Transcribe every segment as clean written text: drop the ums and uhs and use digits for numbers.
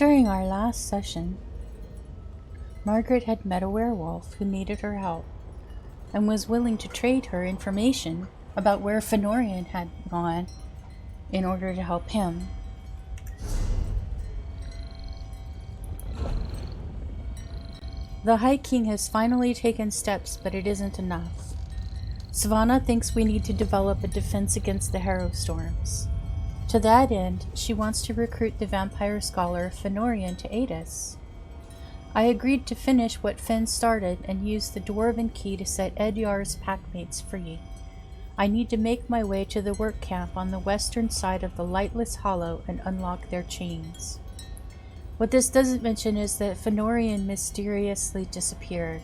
During our last session, Margaret had met a werewolf who needed her help and was willing to trade her information about where Fenorian had gone in order to help him. The High King has finally taken steps, but it isn't enough. Savannah thinks we need to develop a defense against the Harrow Storms. To that end, she wants to recruit the vampire scholar Fenorian to aid us. I agreed to finish what Fen started and use the dwarven key to set Edyar's packmates free. I need to make my way to the work camp on the western side of the Lightless Hollow and unlock their chains. What this doesn't mention is that Fenorian mysteriously disappeared,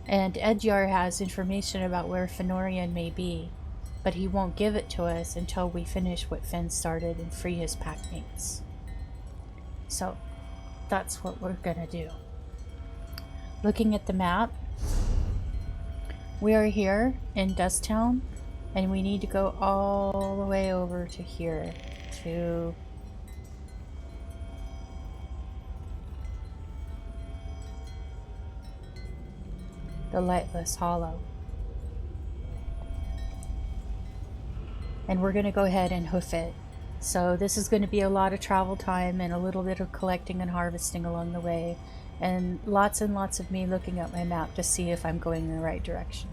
and Edyar has information about where Fenorian may be, but he won't give it to us until we finish what Fen started and free his packmates. So, that's what we're gonna do. Looking at the map, we are here in Dusttown, and we need to go all the way over to here, to the Lightless Hollow. And we're going to go ahead and hoof it. So this is going to be a lot of travel time and a little bit of collecting and harvesting along the way, and lots of me looking at my map to see if I'm going in the right direction.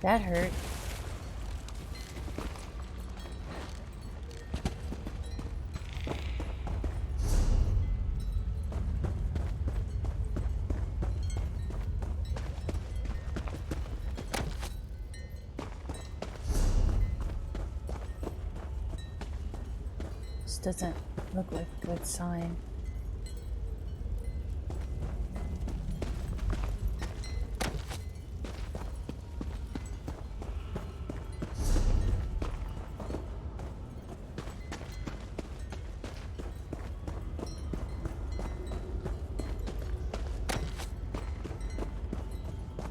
That hurt. This doesn't look like a good sign.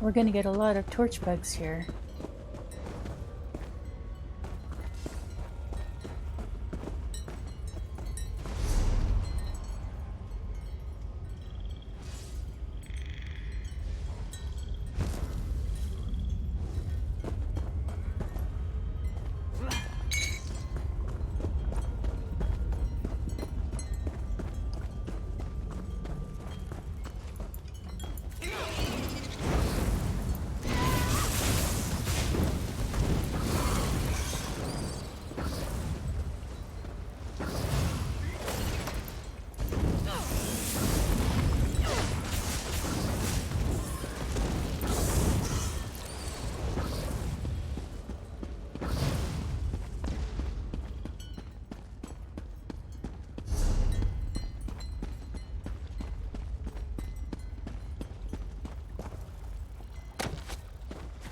We're gonna get a lot of torch bugs here.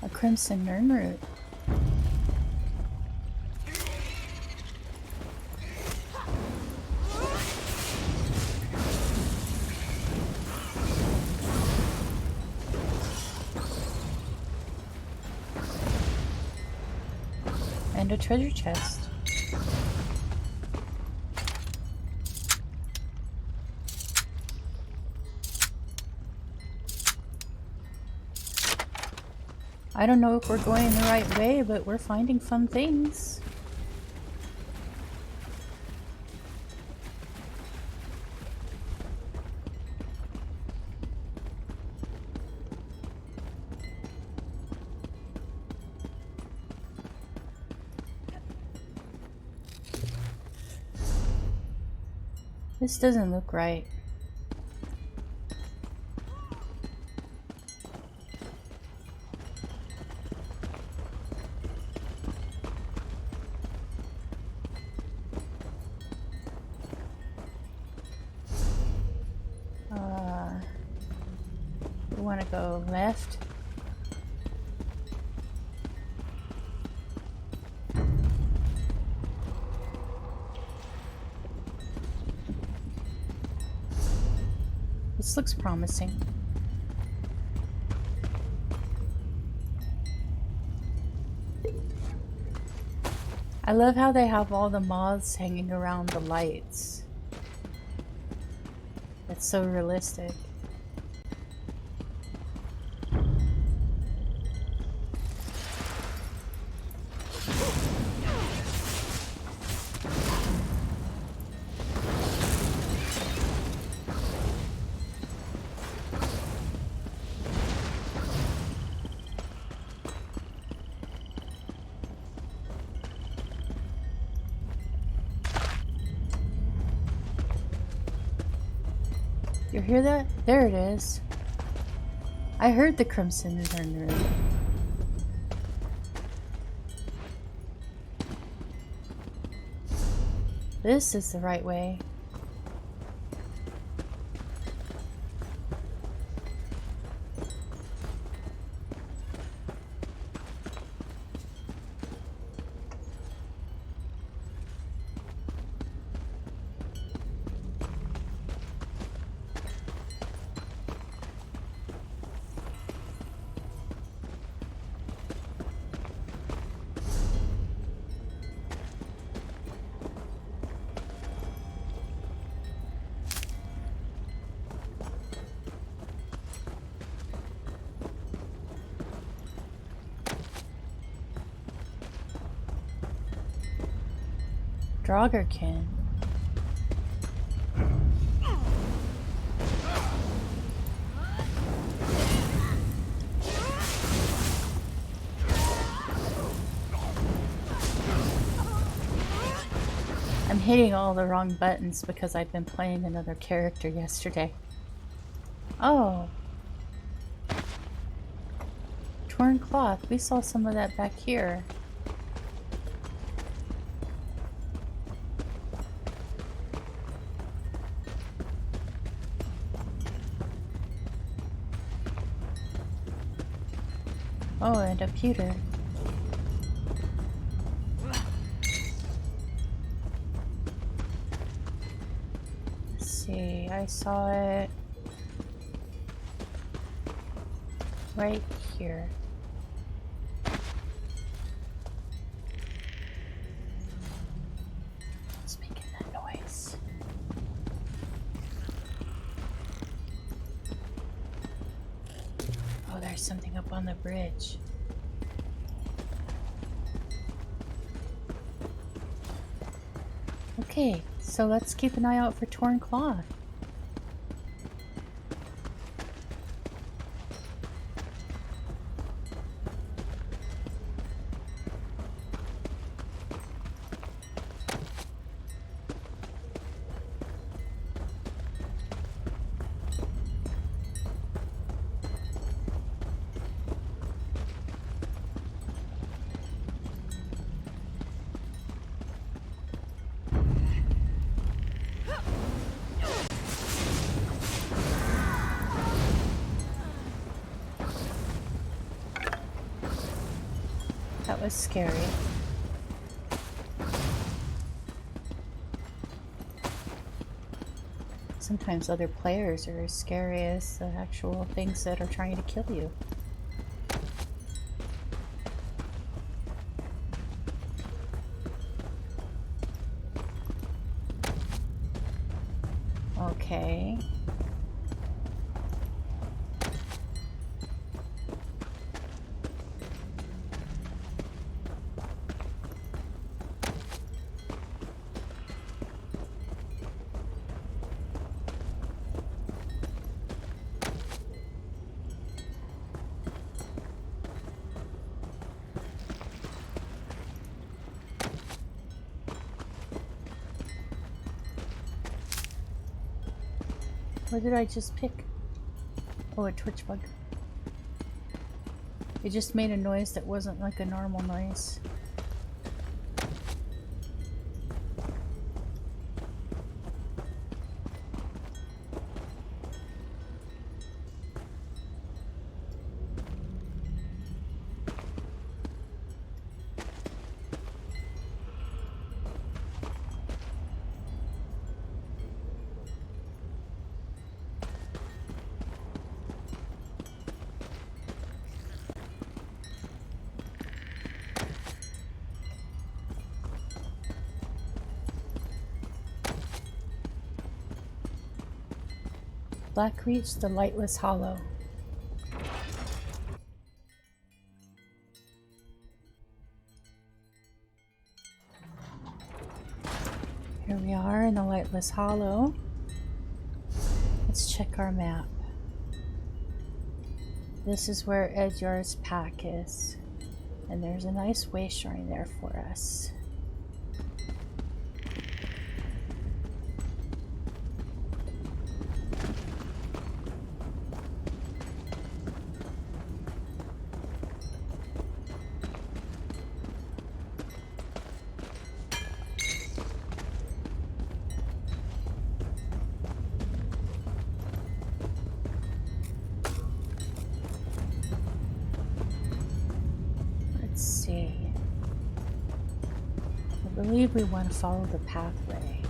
A crimson nirnroot. And a treasure chest. I don't know if we're going the right way, but we're finding fun things. This doesn't look right. go left. This looks promising. I love how they have all the moths hanging around the lights. It's so realistic. You hear that? There it is. I heard the crimson in her room. This is the right way. Draugr. I'm hitting all the wrong buttons because I've been playing another character yesterday. Oh. Torn cloth. We saw some of that back here. Oh, and a pewter. Let's see, I saw it right here. It's making that noise. Oh, there's something up on the bridge. Okay, so let's keep an eye out for torn cloth. That was scary. Sometimes other players are as scary as the actual things that are trying to kill you. Okay. What did I just pick? Oh, a twitch bug. It just made a noise that wasn't like a normal noise. Black reached the lightless hollow. Here we are in the lightless hollow. Let's check our map. This is where Edyar's Pact is. And there's a nice way shrine there for us. I believe we want to follow the pathway.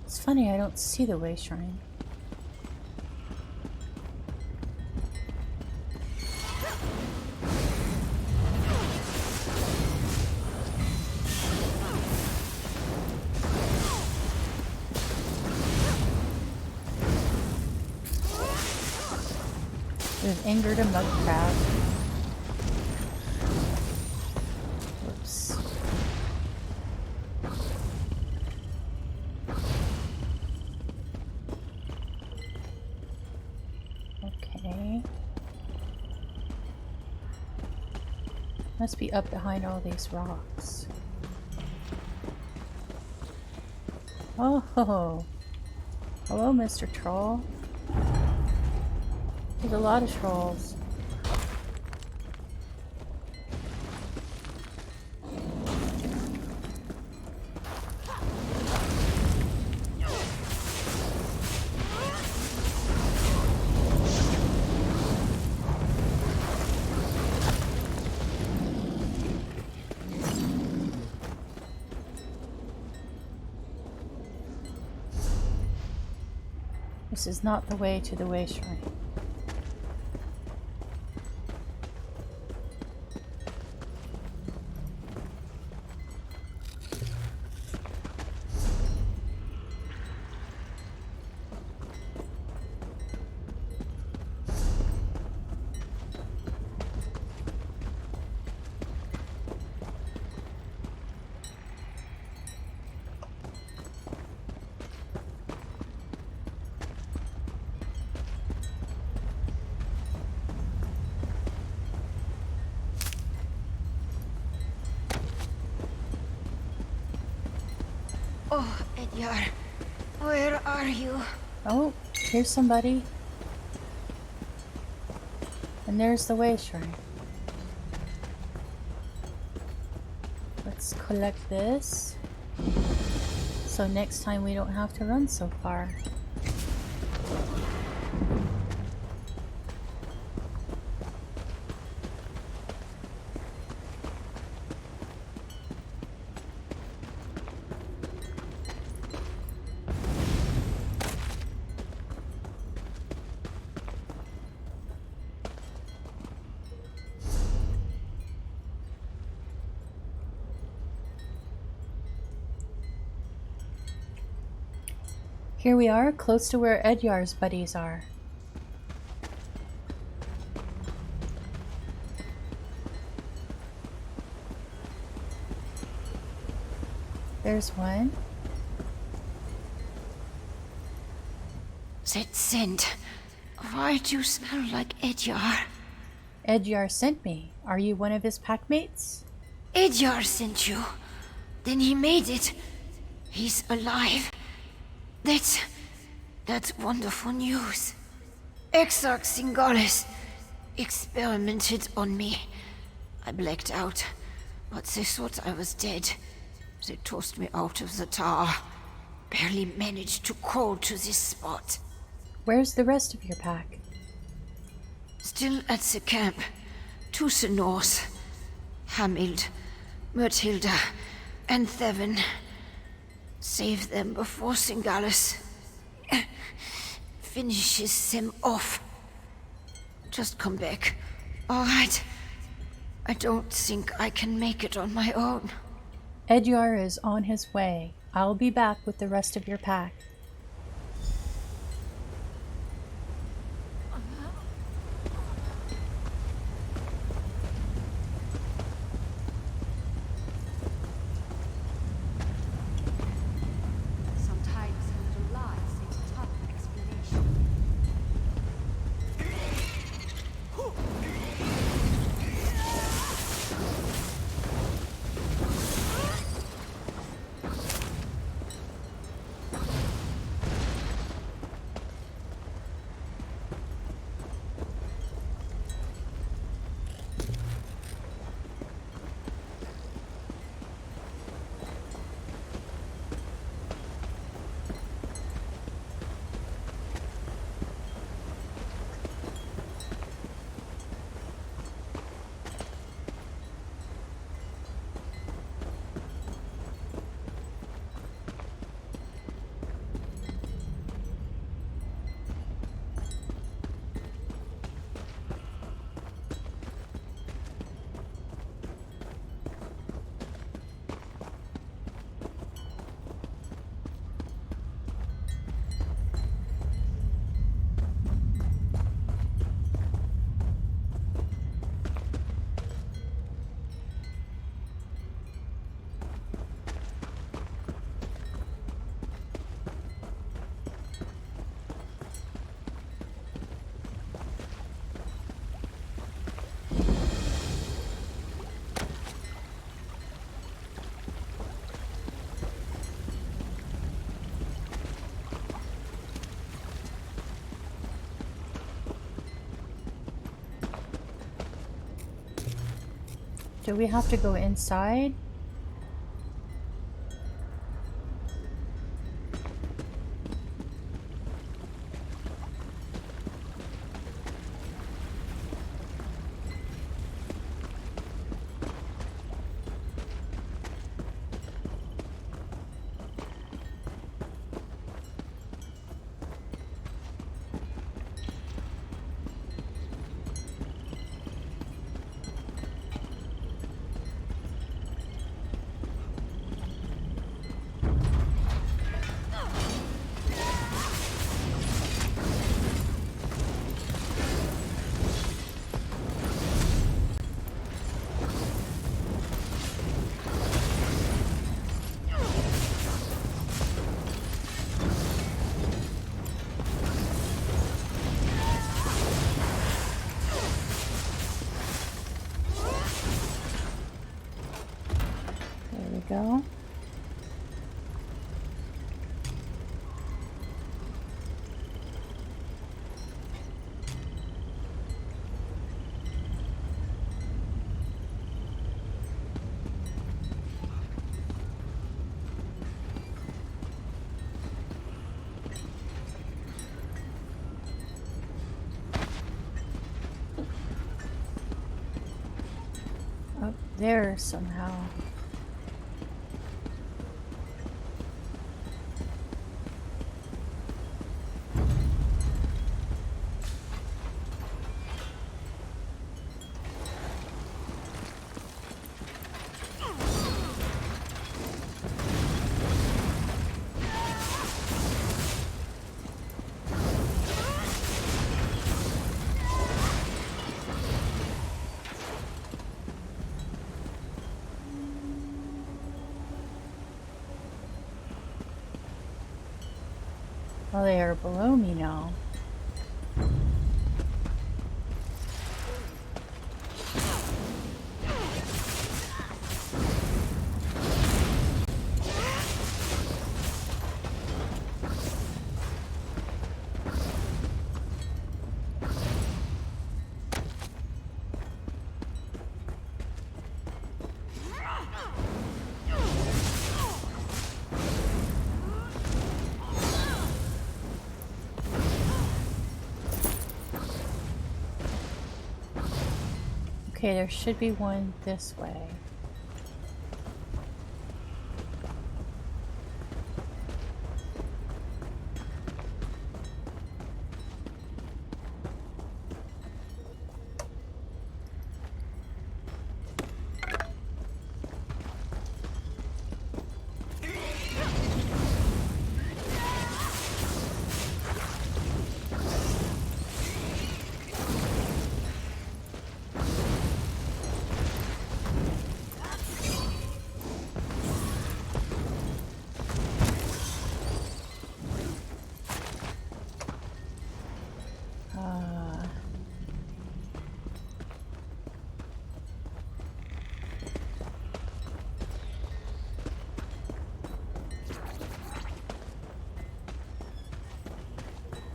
It's funny, I don't see the way shrine. We've angered a mud crab. Whoops. Okay. Must be up behind all these rocks. Oh, hello, Mr. Troll. There's a lot of trolls. This is not the way to the way shrine. Oh, Edyar, where are you? Oh, here's somebody. And there's the way shrine. Let's collect this. So next time we don't have to run so far. Here we are, close to where Edyar's buddies are. There's one. That scent. Why do you smell like Edyar? Edyar sent me. Are you one of his pack mates? Edyar sent you. Then he made it. He's alive. That's wonderful news. Exarch Singalis experimented on me. I blacked out, but they thought I was dead. They tossed me out of the tower. Barely managed to crawl to this spot. Where's the rest of your pack? Still at the camp. To the north. Hamild, Myrtilda, and Thevin. Save them before Singalis finishes them off. Just come back, all right? I don't think I can make it on my own. Edyar is on his way. I'll be back with the rest of your pack. Do we have to go inside? Go. Up there somehow. Well, they are below me now. Okay, there should be one this way.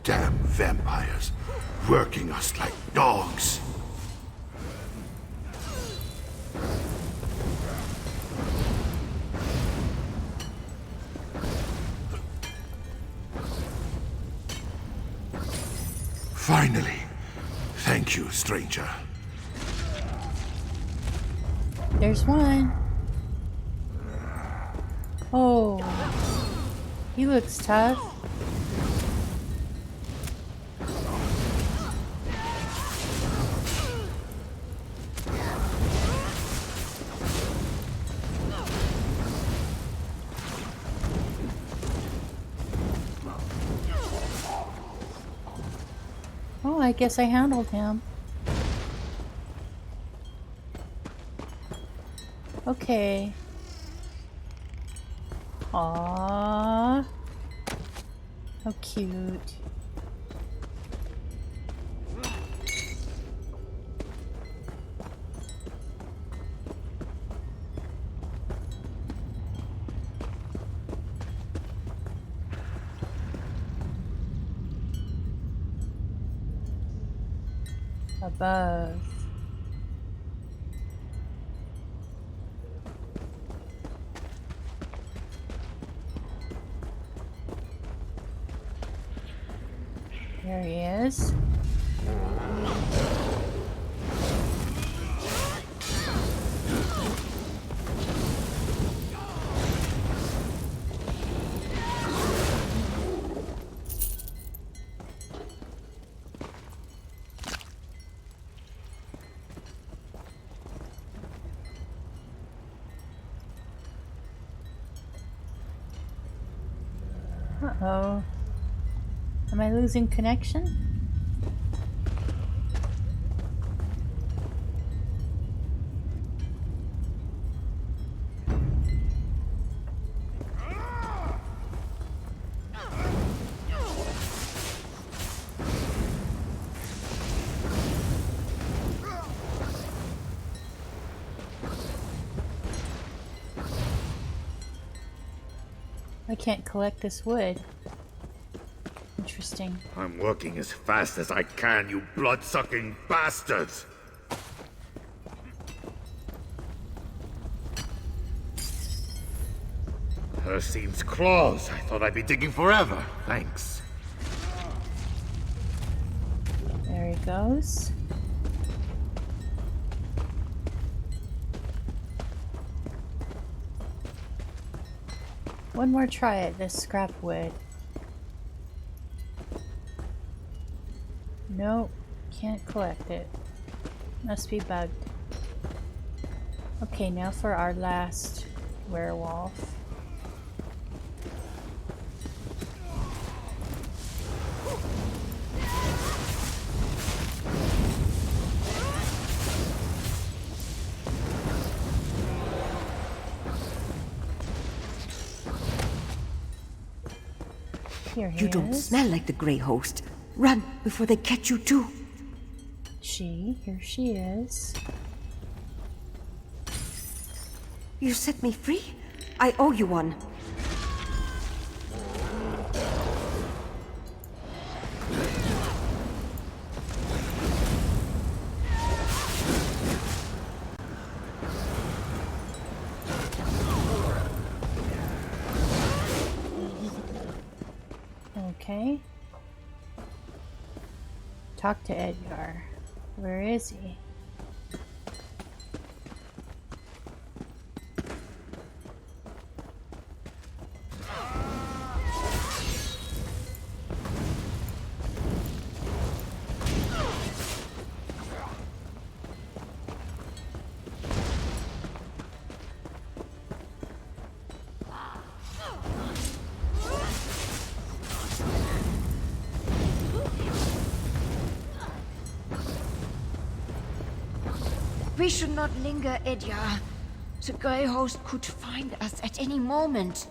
Damn vampires, working us like dogs. Finally. Thank you, stranger. There's one. Oh, he looks tough. Oh, I guess I handled him. Okay. Aww. How cute. Above. There he is. Uh-oh. Am I losing connection? I can't collect this wood. Interesting. I'm working as fast as I can, you blood-sucking bastards! Hircine's claws. I thought I'd be digging forever. Thanks. There he goes. One more try at this scrap wood. Nope, can't collect it. Must be bugged. Okay, now for our last werewolf. Here he You don't is. smell like the Grey Host. Run before they catch you too. Here she is. You set me free? I owe you one. Okay. Talk to Edgar. Where is he? We should not linger, Edyar. The Grey Host could find us at any moment.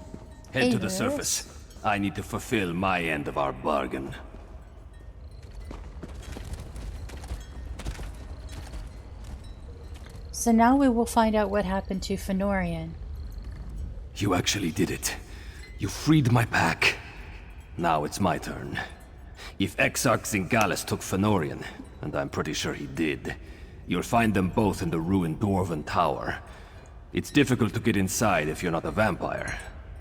Head to the Yes. surface. I need to fulfill my end of our bargain. So now we will find out what happened to Fëanorian. You actually did it. You freed my pack. Now it's my turn. If Exarch Zingalis took Fëanorian, and I'm pretty sure he did, you'll find them both in the ruined Dwarven Tower. It's difficult to get inside if you're not a vampire,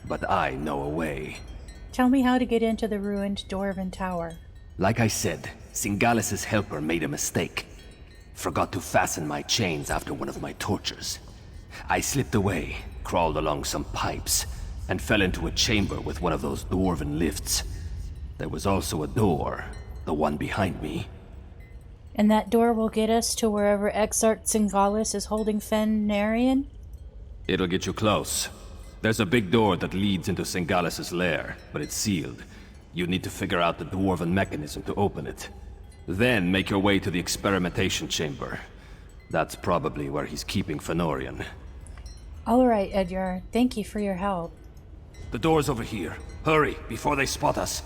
but I know a way. Tell me how to get into the ruined Dwarven Tower. Like I said, Zingalis' helper made a mistake. Forgot to fasten my chains after one of my tortures. I slipped away, crawled along some pipes, and fell into a chamber with one of those dwarven lifts. There was also a door, the one behind me. And that door will get us to wherever Exarch Zingalis is holding Fëanorian? It'll get you close. There's a big door that leads into Zingalis' lair, but it's sealed. You need to figure out the dwarven mechanism to open it. Then make your way to the experimentation chamber. That's probably where he's keeping Fëanorian. Alright, Edyar. Thank you for your help. The door's over here. Hurry, before they spot us.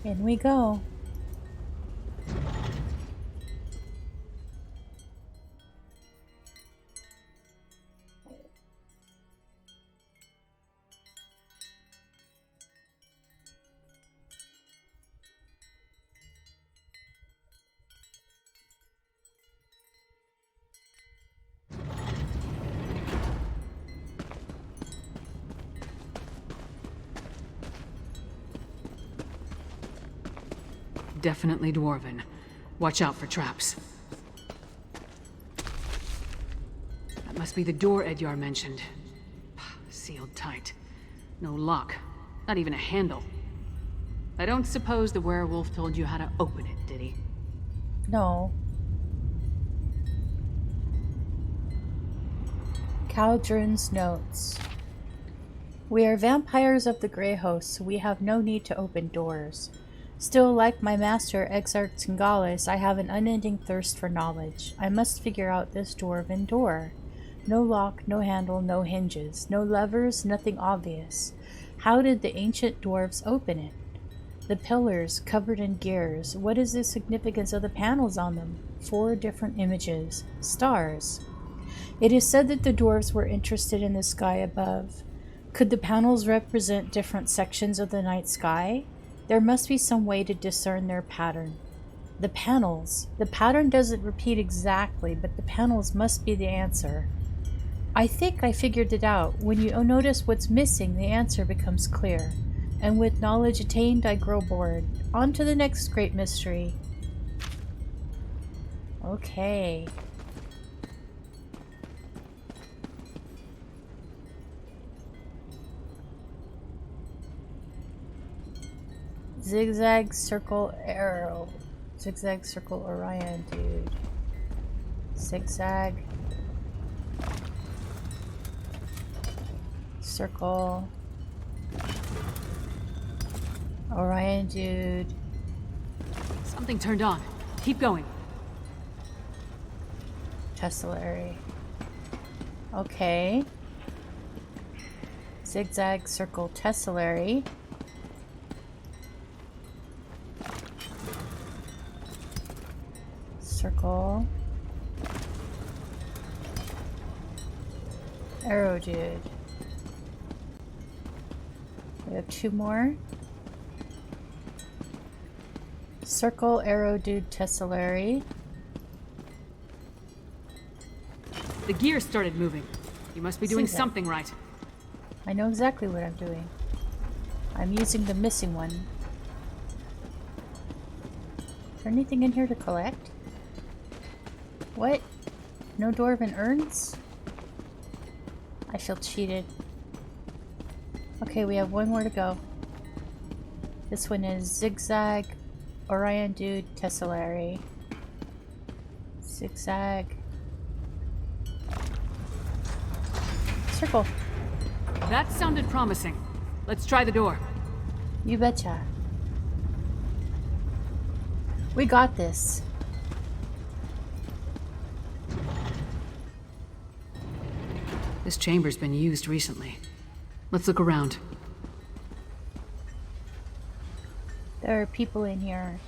In we go. Definitely dwarven. Watch out for traps. That must be the door Edyar mentioned. Sealed tight. No lock. Not even a handle. I don't suppose the werewolf told you how to open it, did he? No. Caldron's notes. We are vampires of the Grey Host, so we have no need to open doors. Still, like my master, Exarch Zingalis, I have an unending thirst for knowledge. I must figure out this dwarven door. No lock, no handle, no hinges, no levers, nothing obvious. How did the ancient dwarves open it? The pillars, covered in gears, what is the significance of the panels on them? 4 different images. Stars. It is said that the dwarves were interested in the sky above. Could the panels represent different sections of the night sky? There must be some way to discern their pattern. The panels. The pattern doesn't repeat exactly, but the panels must be the answer. I think I figured it out. When you notice what's missing, the answer becomes clear. And with knowledge attained, I grow bored. On to the next great mystery. Okay. Zigzag, circle, arrow. Zigzag, circle, Orion, dude. Zigzag. Circle. Orion, dude. Something turned on. Keep going. Tessellary. Okay. Zigzag, circle, tessellary. Circle. Arrow dude. We have 2 more. Circle, arrow dude, tessellary. The gear started moving. You must be doing See that? something right. I know exactly what I'm doing. I'm using the missing one. Is there anything in here to collect? What? No dwarven urns? I feel cheated. Okay, we have 1 more to go. This one is Zigzag, Orion Dude, Tessellary. Zigzag, Circle. That sounded promising. Let's try the door. You betcha. We got this. This chamber's been used recently. Let's look around. There are people in here.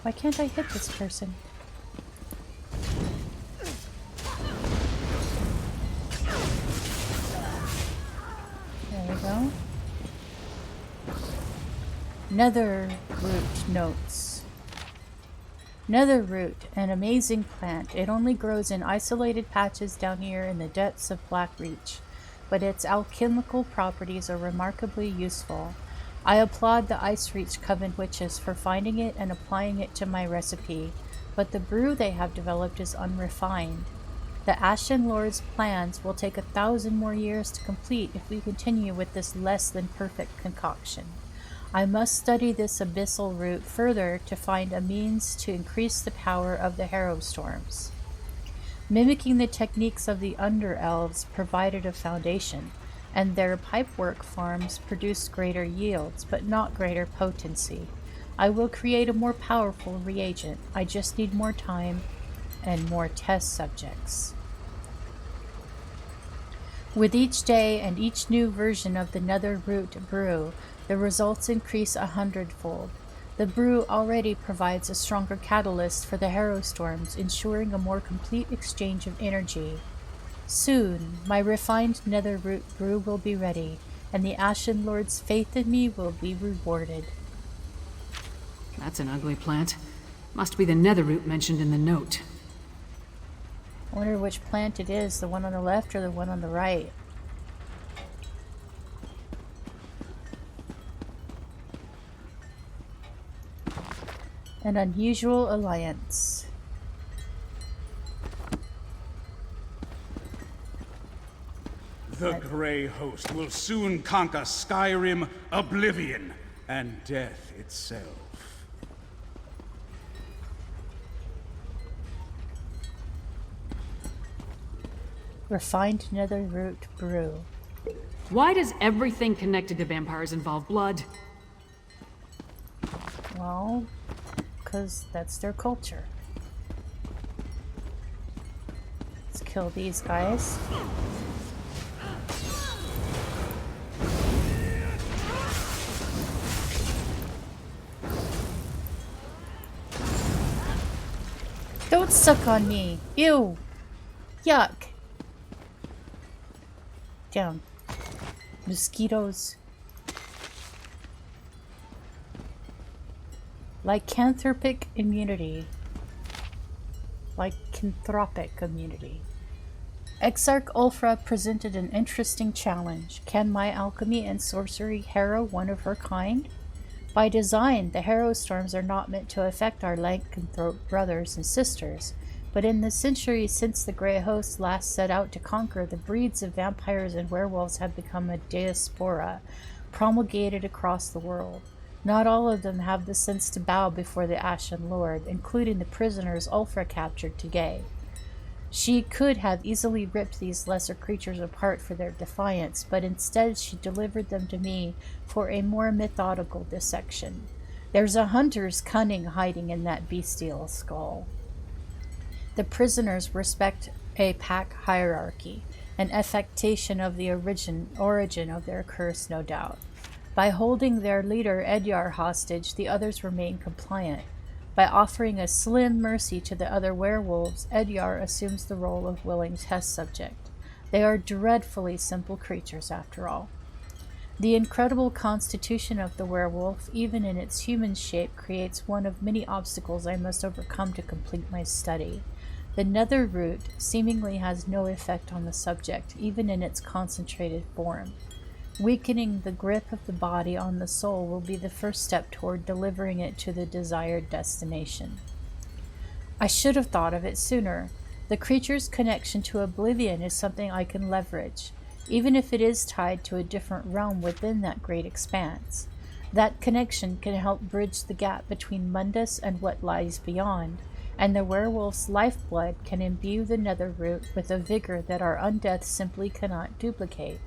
Why can't I hit this person? There we go. Nether root notes. Nether root, an amazing plant. It only grows in isolated patches down here in the depths of Blackreach, but its alchemical properties are remarkably useful. I applaud the Icereach Coven witches for finding it and applying it to my recipe, but the brew they have developed is unrefined. The Ashen Lord's plans will take 1,000 more years to complete if we continue with this less than perfect concoction. I must study this abyssal root further to find a means to increase the power of the Harrow Storms. Mimicking the techniques of the Under Elves provided a foundation, and their pipework farms produce greater yields, but not greater potency. I will create a more powerful reagent. I just need more time and more test subjects. With each day and each new version of the Nether Root brew, the results increase 100-fold. The brew already provides a stronger catalyst for the Harrow Storms, ensuring a more complete exchange of energy. Soon, my refined Nether Root brew will be ready, and the Ashen Lord's faith in me will be rewarded. That's an ugly plant. Must be the nether root mentioned in the note. I wonder which plant it is, the one on the left or the one on the right. An unusual alliance. The Grey Host will soon conquer Skyrim, Oblivion, and death itself. Refined Nether Root brew. Why does everything connected to vampires involve blood? Well, because that's their culture. Let's kill these guys. Don't suck on me! Ew! Yuck! Down. Mosquitoes. Lycanthropic immunity. Lycanthropic immunity. Exarch Ulfra presented an interesting challenge. Can my alchemy and sorcery harrow one of her kind? By design, the Harrow Storms are not meant to affect our lycanthrope brothers and sisters, but in the centuries since the Grey Host last set out to conquer, the breeds of vampires and werewolves have become a diaspora, promulgated across the world. Not all of them have the sense to bow before the Ashen Lord, including the prisoners Ulfra captured today. She could have easily ripped these lesser creatures apart for their defiance, but instead she delivered them to me for a more methodical dissection. There's a hunter's cunning hiding in that bestial skull. The prisoners respect a pack hierarchy, an affectation of the origin of their curse, no doubt. By holding their leader Edyar hostage, the others remain compliant. By offering a slim mercy to the other werewolves, Edyar assumes the role of willing test subject. They are dreadfully simple creatures, after all. The incredible constitution of the werewolf, even in its human shape, creates one of many obstacles I must overcome to complete my study. The nether root seemingly has no effect on the subject, even in its concentrated form. Weakening the grip of the body on the soul will be the first step toward delivering it to the desired destination. I should have thought of it sooner. The creature's connection to oblivion is something I can leverage, even if it is tied to a different realm within that great expanse. That connection can help bridge the gap between Mundus and what lies beyond, and the werewolf's lifeblood can imbue the netherroot with a vigor that our undeath simply cannot duplicate.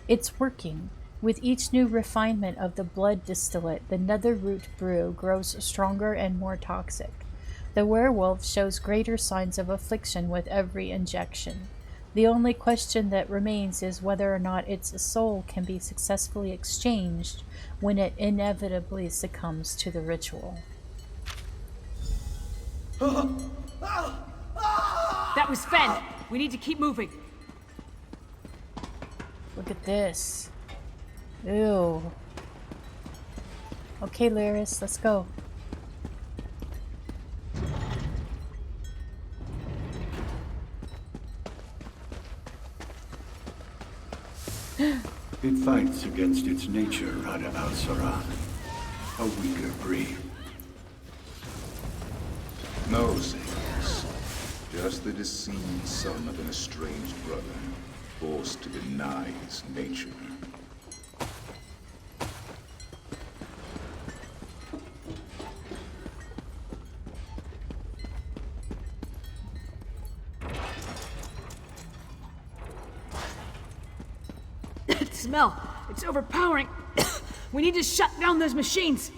It's working. With each new refinement of the blood distillate, the netherroot brew grows stronger and more toxic. The werewolf shows greater signs of affliction with every injection. The only question that remains is whether or not its soul can be successfully exchanged when it inevitably succumbs to the ritual. That was Fen! We need to keep moving. Look at this. Ew. Okay, Lyris, let's go. It fights against its nature, Rada al-Saran. A weaker breed. No, Saviors. Just the deceived son of an estranged brother, forced to deny his nature. Smell. It's overpowering. We need to shut down those machines.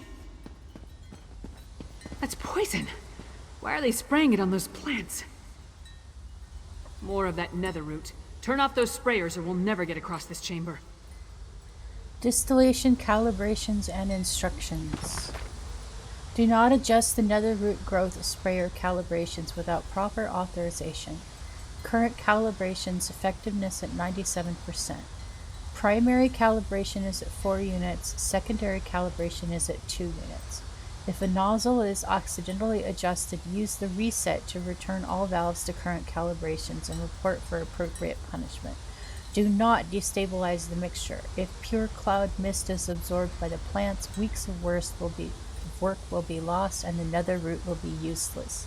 That's poison. Why are they spraying it on those plants? More of that netherroot. Turn off those sprayers or we'll never get across this chamber. Distillation calibrations and instructions. Do not adjust the netherroot growth sprayer calibrations without proper authorization. Current calibrations effectiveness at 97%. Primary calibration is at 4 units, secondary calibration is at 2 units. If a nozzle is accidentally adjusted, use the reset to return all valves to current calibrations and report for appropriate punishment. Do not destabilize the mixture. If pure cloud mist is absorbed by the plants, weeks of work will be lost and the netherroot will be useless.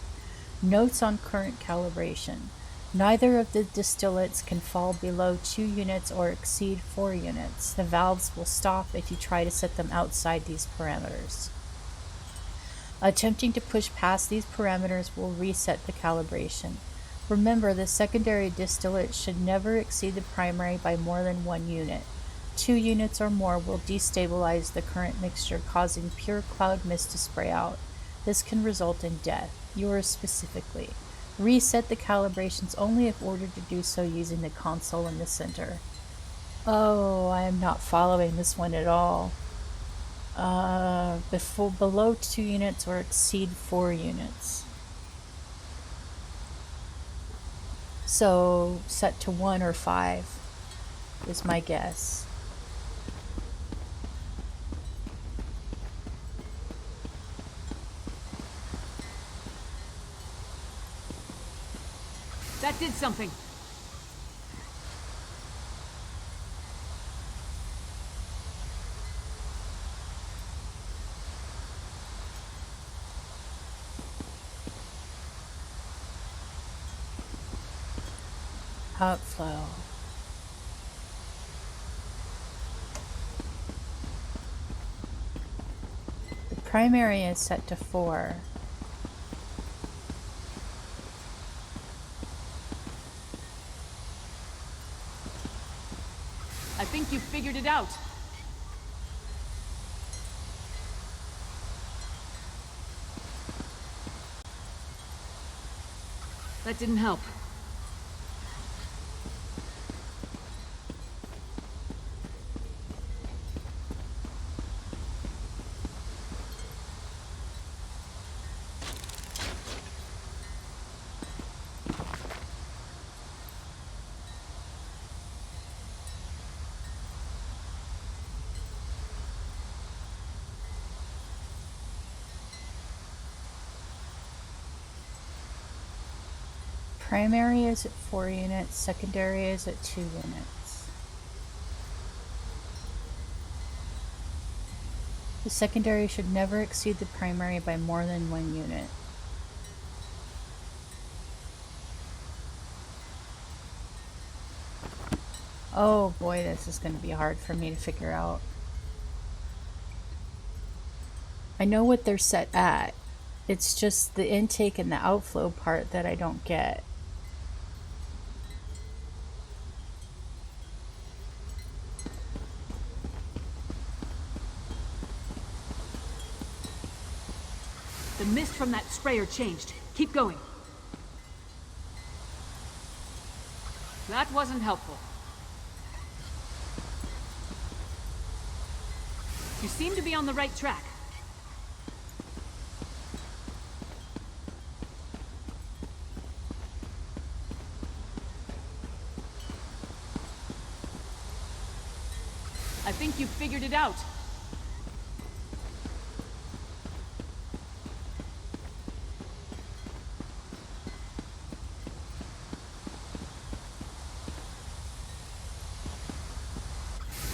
Notes on current calibration. Neither of the distillates can fall below 2 units or exceed 4 units. The valves will stop if you try to set them outside these parameters. Attempting to push past these parameters will reset the calibration. Remember, the secondary distillate should never exceed the primary by more than 1 unit. 2 units or more will destabilize the current mixture, causing pure cloud mist to spray out. This can result in death, yours specifically. Reset the calibrations only if ordered to do so using the console in the center. Oh, I am not following this one at all. Below 2 units or exceed 4 units. So, set to 1 or 5 is my guess. That did something. Outflow. The primary is set to 4. I think you figured it out. That didn't help. Primary is at 4 units, secondary is at 2 units. The secondary should never exceed the primary by more than 1 unit. Oh boy, this is going to be hard for me to figure out. I know what they're set at. It's just the intake and the outflow part that I don't get. The mist from that sprayer changed. Keep going. That wasn't helpful. You seem to be on the right track. I think you've figured it out.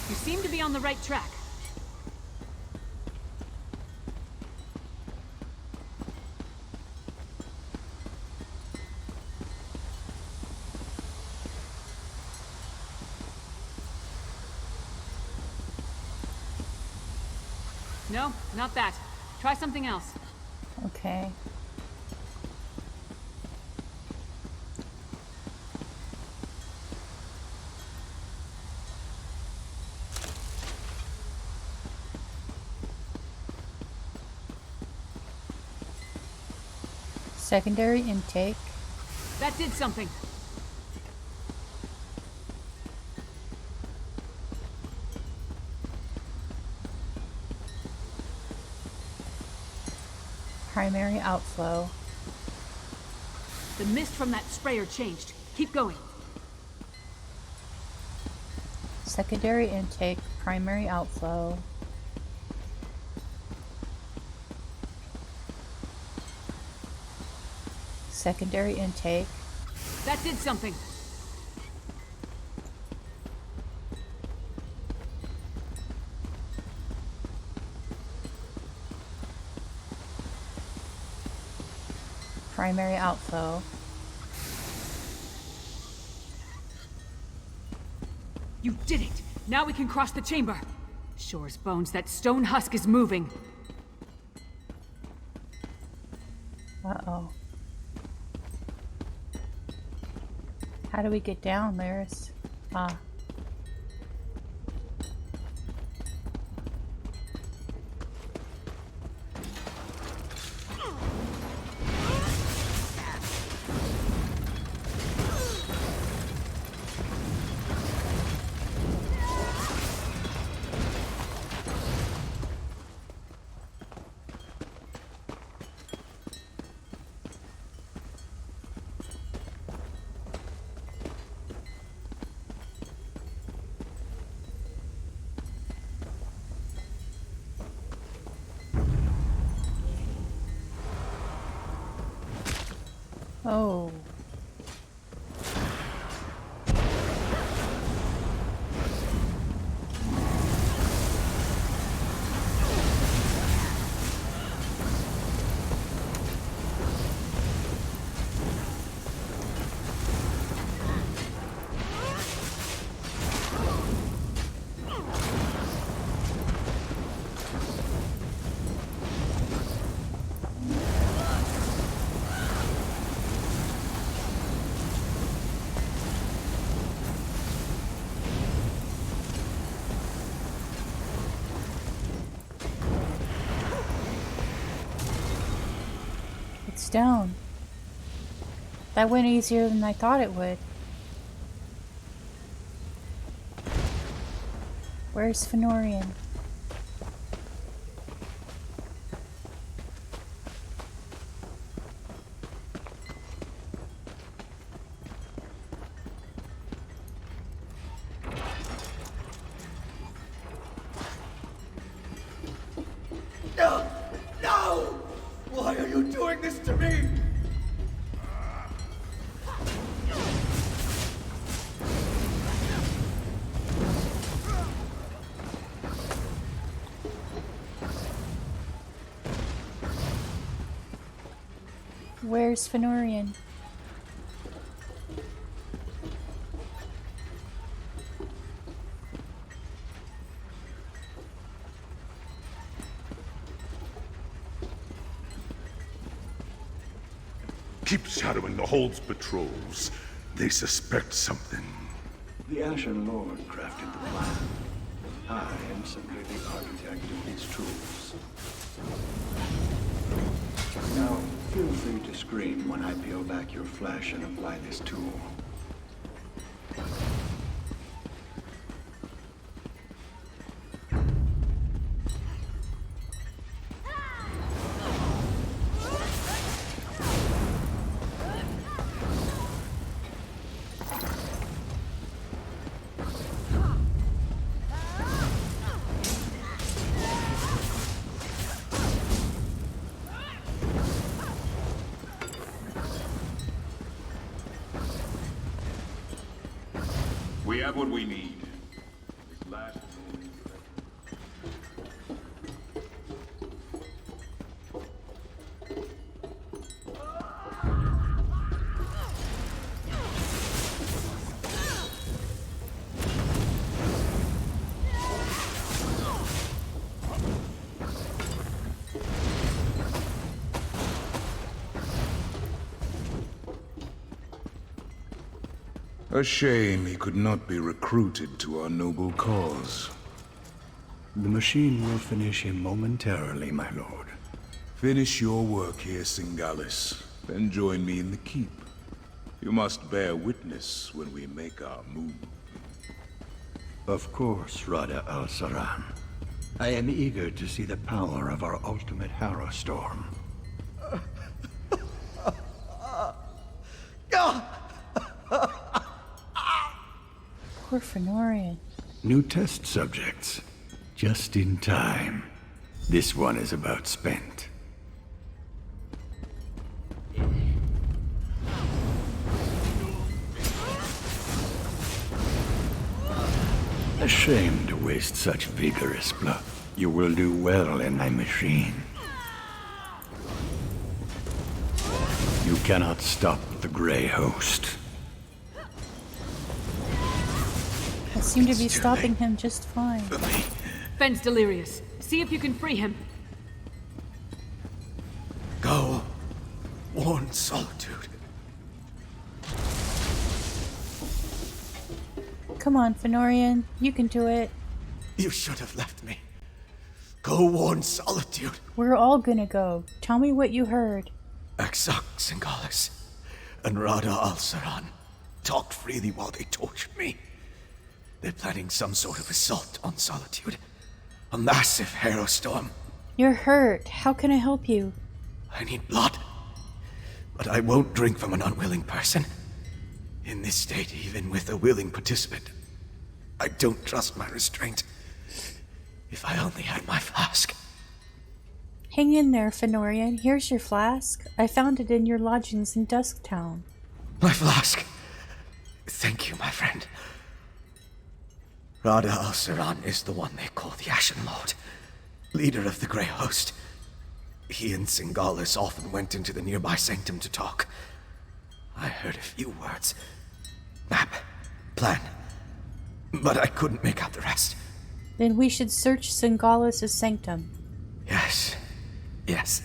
You seem to be on the right track. No, not that. Try something else. Okay. Secondary intake. That did something. Primary outflow. The mist from that sprayer changed. Keep going. Secondary intake, primary outflow. Secondary intake. That did something. Primary outflow. You did it! Now we can cross the chamber! Sure as bones, that stone husk is moving. Uh-oh. How do we get down, Laris? Ah. Oh. It's down. That went easier than I thought it would. Where's Fenorian? No! No! Why are you doing this to me? Where's Fenorian? Keep shadowing the Hold's patrols. They suspect something. The Ashen Lord crafted the plan. I am simply the architect of his tools. Now, feel free to scream when I peel back your flesh and apply this tool. We have what we need. This last moment. A shame he could not be recruited to our noble cause. The machine will finish him momentarily, my lord. Finish your work here, Singalis, then join me in the keep. You must bear witness when we make our move. Of course, Rada al-Saran. I am eager to see the power of our ultimate Harrow Storm. Poor Fenorian. New test subjects. Just in time. This one is about spent. A shame to waste such vigorous blood. You will do well in my machine. You cannot stop the Grey Host. I seem to be stopping him just fine. Fen's delirious. See if you can free him. Go. Warn Solitude. Come on, Fenorian. You can do it. You should have left me. Go warn Solitude. We're all gonna go. Tell me what you heard. Exarch Singalis and Rada al-Saran talked freely while they tortured me. They're planning some sort of assault on Solitude. A massive Harrow Storm. You're hurt. How can I help you? I need blood. But I won't drink from an unwilling person. In this state, even with a willing participant, I don't trust my restraint. If I only had my flask. Hang in there, Fenorian. Here's your flask. I found it in your lodgings in Dusktown. My flask. Thank you, my friend. Rada al-Saran is the one they call the Ashen Lord, leader of the Grey Host. He and Singalis often went into the nearby sanctum to talk. I heard a few words. Map. Plan. But I couldn't make out the rest. Then we should search Singalis' sanctum. Yes. Yes.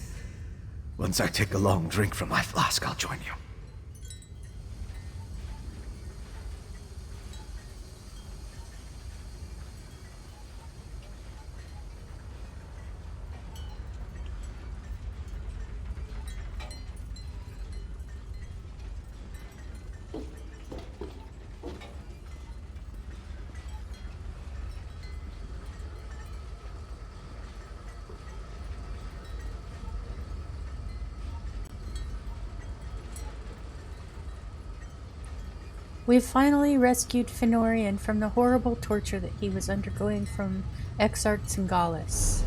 Once I take a long drink from my flask, I'll join you. We've finally rescued Fenorian from the horrible torture that he was undergoing from Exarch Singalis.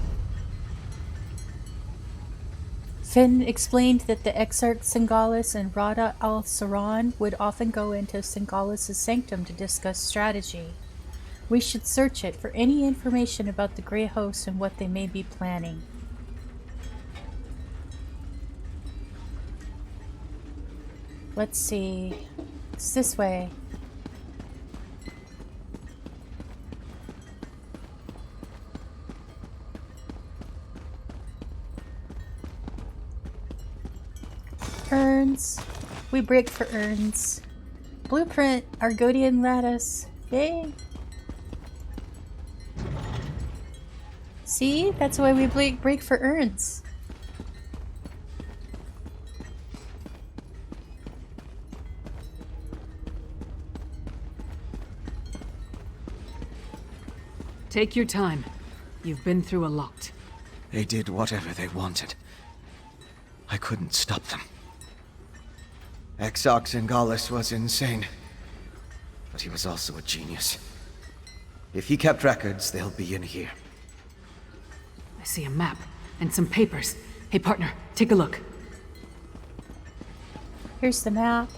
Fen explained that the Exarch Singalis and Rada al-Saran would often go into Singalis' sanctum to discuss strategy. We should search it for any information about the Grey Host and what they may be planning. Let's see. It's this way. Urns. We break for urns. Blueprint. Argonian lattice. Yay. See? That's why we break for urns. Take your time. You've been through a lot. They did whatever they wanted. I couldn't stop them. Exarch was insane, but he was also a genius. If he kept records, they'll be in here. I see a map and some papers. Hey partner, take a look. Here's the map.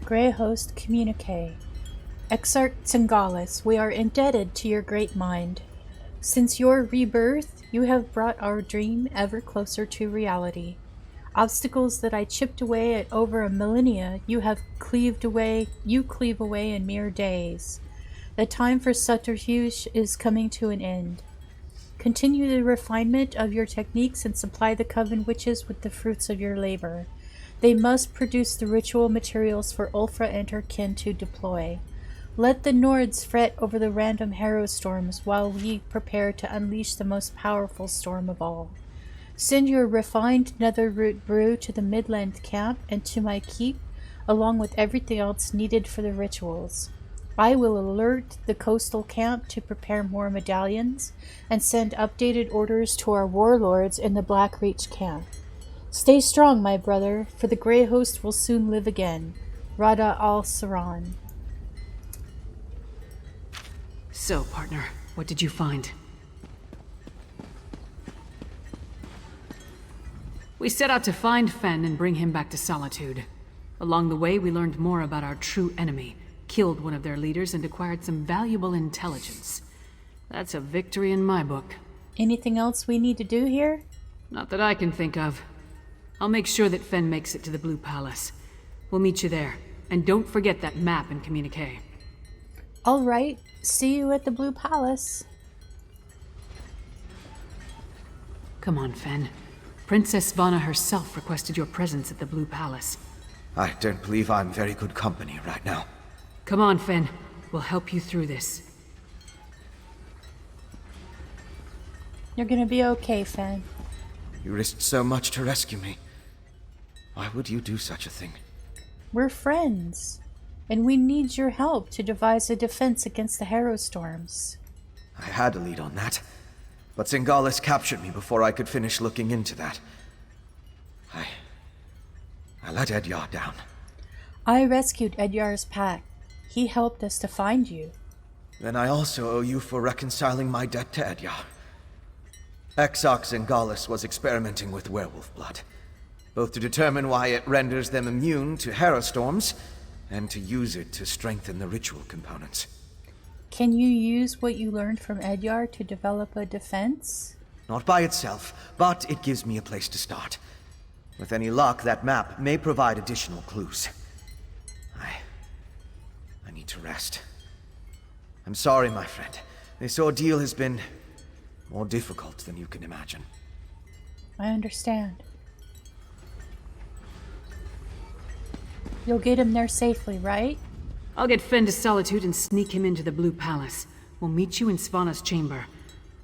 Grey Host Communique. Exarch Singalis, we are indebted to your great mind. Since your rebirth, you have brought our dream ever closer to reality. Obstacles that I chipped away at over a millennia, you cleave away in mere days. The time for subterfuge is coming to an end. Continue the refinement of your techniques and supply the Coven witches with the fruits of your labor. They must produce the ritual materials for Ulfra and her kin to deploy. Let the Nords fret over the random harrow storms while we prepare to unleash the most powerful storm of all. Send your refined netherroot brew to the Midland camp and to my keep, along with everything else needed for the rituals. I will alert the coastal camp to prepare more medallions and send updated orders to our warlords in the Blackreach camp. Stay strong, my brother, for the Grey Host will soon live again. Rada al-Saran. So, partner, what did you find? We set out to find Fen and bring him back to Solitude. Along the way, we learned more about our true enemy, killed one of their leaders, and acquired some valuable intelligence. That's a victory in my book. Anything else we need to do here? Not that I can think of. I'll make sure that Fen makes it to the Blue Palace. We'll meet you there. And don't forget that map and communique. All right. See you at the Blue Palace. Come on, Fen. Princess Svana herself requested your presence at the Blue Palace. I don't believe I'm very good company right now. Come on, Fen. We'll help you through this. You're gonna be okay, Fen. You risked so much to rescue me. Why would you do such a thing? We're friends, and we need your help to devise a defense against the harrow storms. I had a lead on that, but Singalis captured me before I could finish looking into that. I let Edyar down. I rescued Edyar's Pact. He helped us to find you. Then I also owe you for reconciling my debt to Edyar. Exarch Singalis was experimenting with werewolf blood, both to determine why it renders them immune to harrow storms, and to use it to strengthen the ritual components. Can you use what you learned from Edyar to develop a defense? Not by itself, but it gives me a place to start. With any luck, that map may provide additional clues. I need to rest. I'm sorry, my friend. This ordeal has been more difficult than you can imagine. I understand. You'll get him there safely, right? I'll get Fen to Solitude and sneak him into the Blue Palace. We'll meet you in Svana's chamber.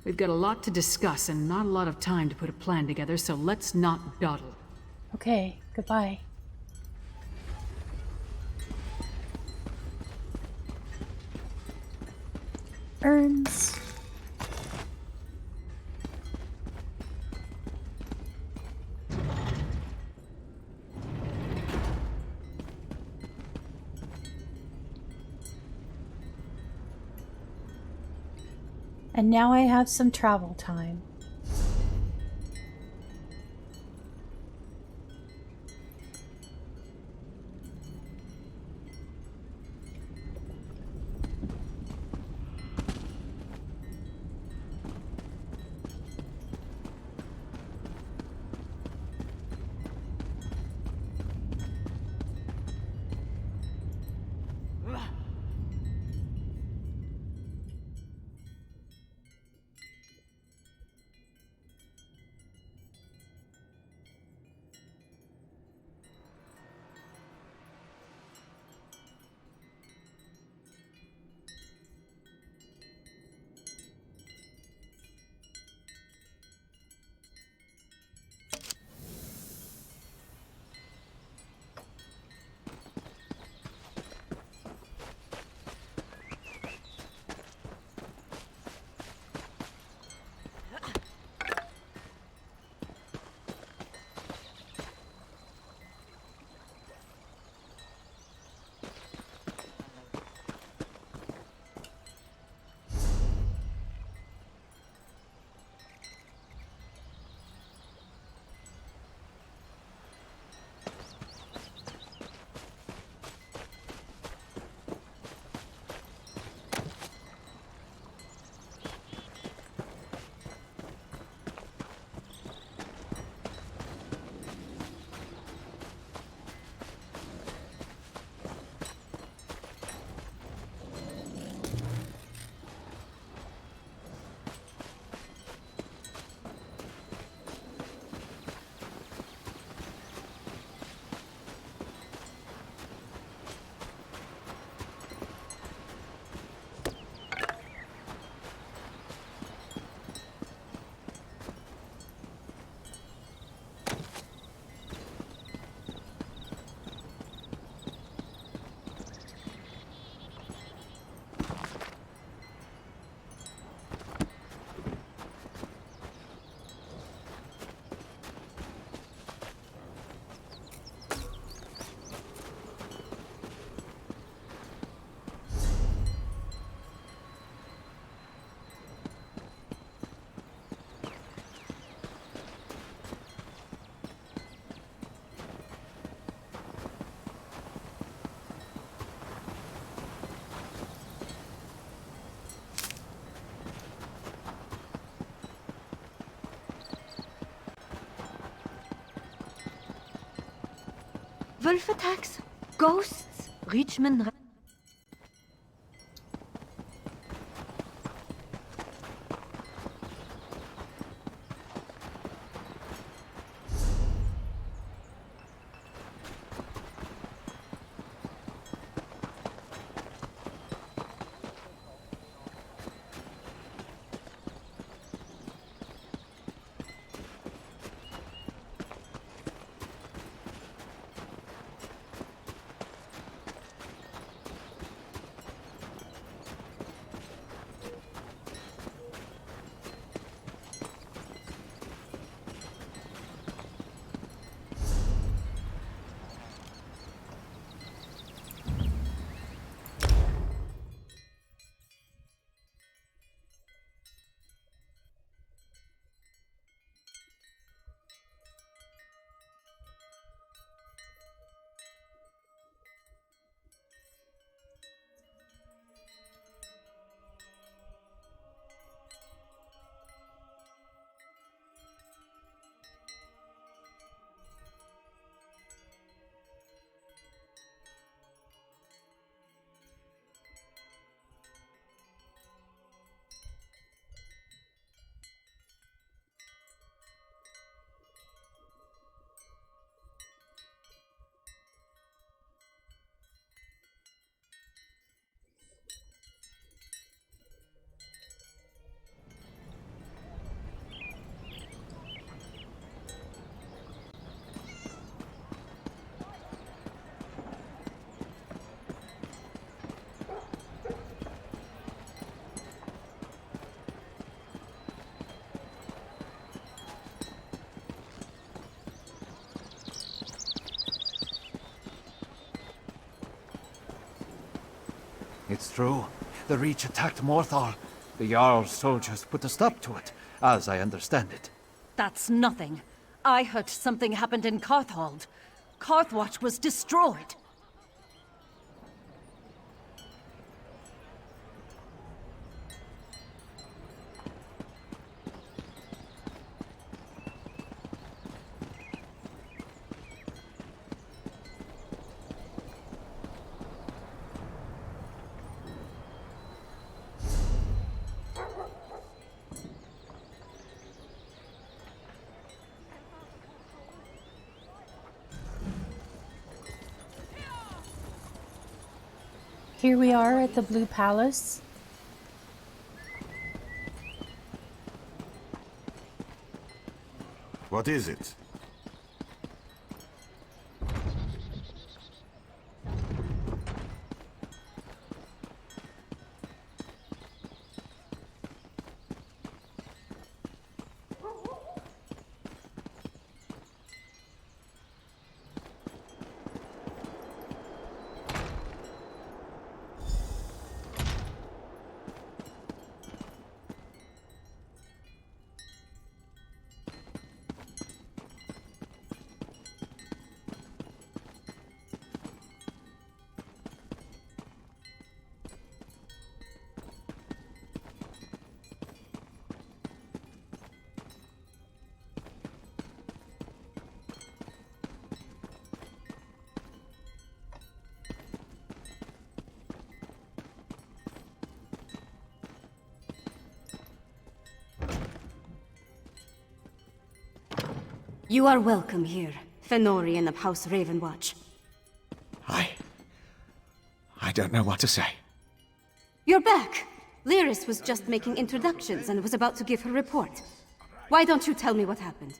We've got a lot to discuss and not a lot of time to put a plan together, so let's not dawdle. Okay, goodbye. Urns. And now I have some travel time. Wolf attacks? Ghosts? Richmond? It's true. The Reach attacked Morthal. The Jarl's soldiers put a stop to it, as I understand it. That's nothing. I heard something happened in Carthhold. Carthwatch was destroyed. Here we are at the Blue Palace. What is it? You are welcome here, Fenorian of House Ravenwatch. I don't know what to say. You're back! Lyris was just making introductions and was about to give her report. Why don't you tell me what happened?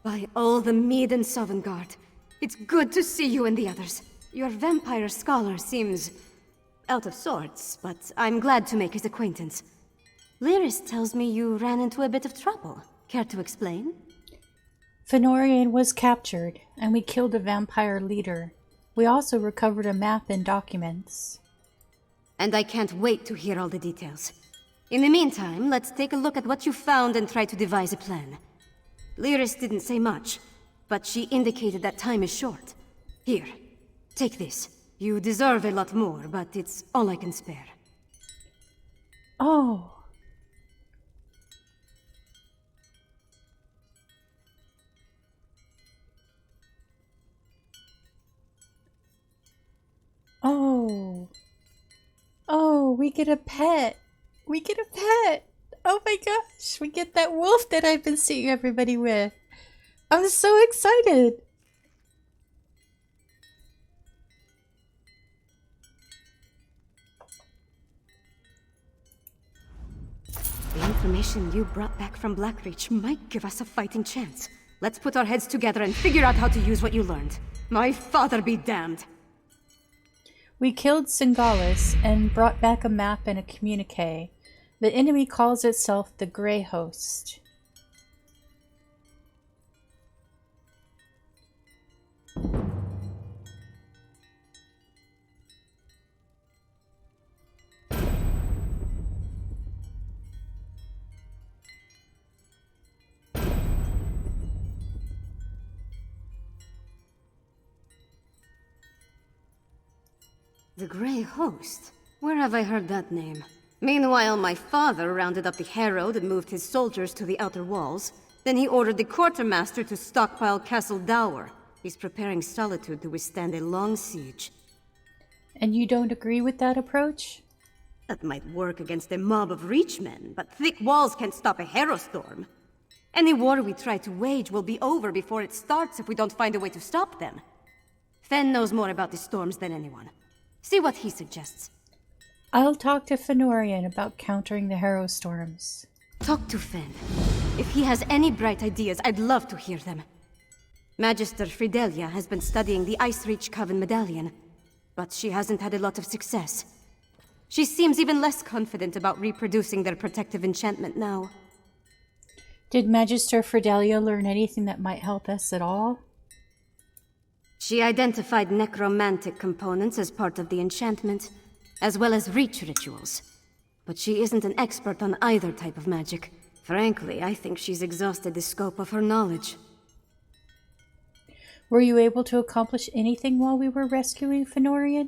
By all the Mead and Sovngarde, it's good to see you and the others. Your vampire scholar seems out of sorts, but I'm glad to make his acquaintance. Lyris tells me you ran into a bit of trouble. Care to explain? Fenorian was captured, and we killed a vampire leader. We also recovered a map and documents. And I can't wait to hear all the details. In the meantime, let's take a look at what you found and try to devise a plan. Lyris didn't say much, but she indicated that time is short. Here, take this. You deserve a lot more, but it's all I can spare. Oh. Oh. Oh, we get a pet. We get a pet. Oh my gosh, we get that wolf that I've been seeing everybody with. I'm so excited. The information you brought back from Blackreach might give us a fighting chance. Let's put our heads together and figure out how to use what you learned. My father be damned. We killed Singalis and brought back a map and a communique. The enemy calls itself the Grey Host. The Grey Host? Where have I heard that name? Meanwhile, my father rounded up the Herald and moved his soldiers to the outer walls. Then he ordered the quartermaster to stockpile Castle Dower. He's preparing Solitude to withstand a long siege. And you don't agree with that approach? That might work against a mob of Reachmen, but thick walls can't stop a Herostorm. Any war we try to wage will be over before it starts if we don't find a way to stop them. Fen knows more about the storms than anyone. See what he suggests. I'll talk to Fenorian about countering the Herostorms. Talk to Fen. If he has any bright ideas, I'd love to hear them. Magister Fridelia has been studying the Icereach Coven medallion, but she hasn't had a lot of success. She seems even less confident about reproducing their protective enchantment now. Did Magister Fridelia learn anything that might help us at all? She identified necromantic components as part of the enchantment, as well as reach rituals. But she isn't an expert on either type of magic. Frankly, I think she's exhausted the scope of her knowledge. Were you able to accomplish anything while we were rescuing Fënorian?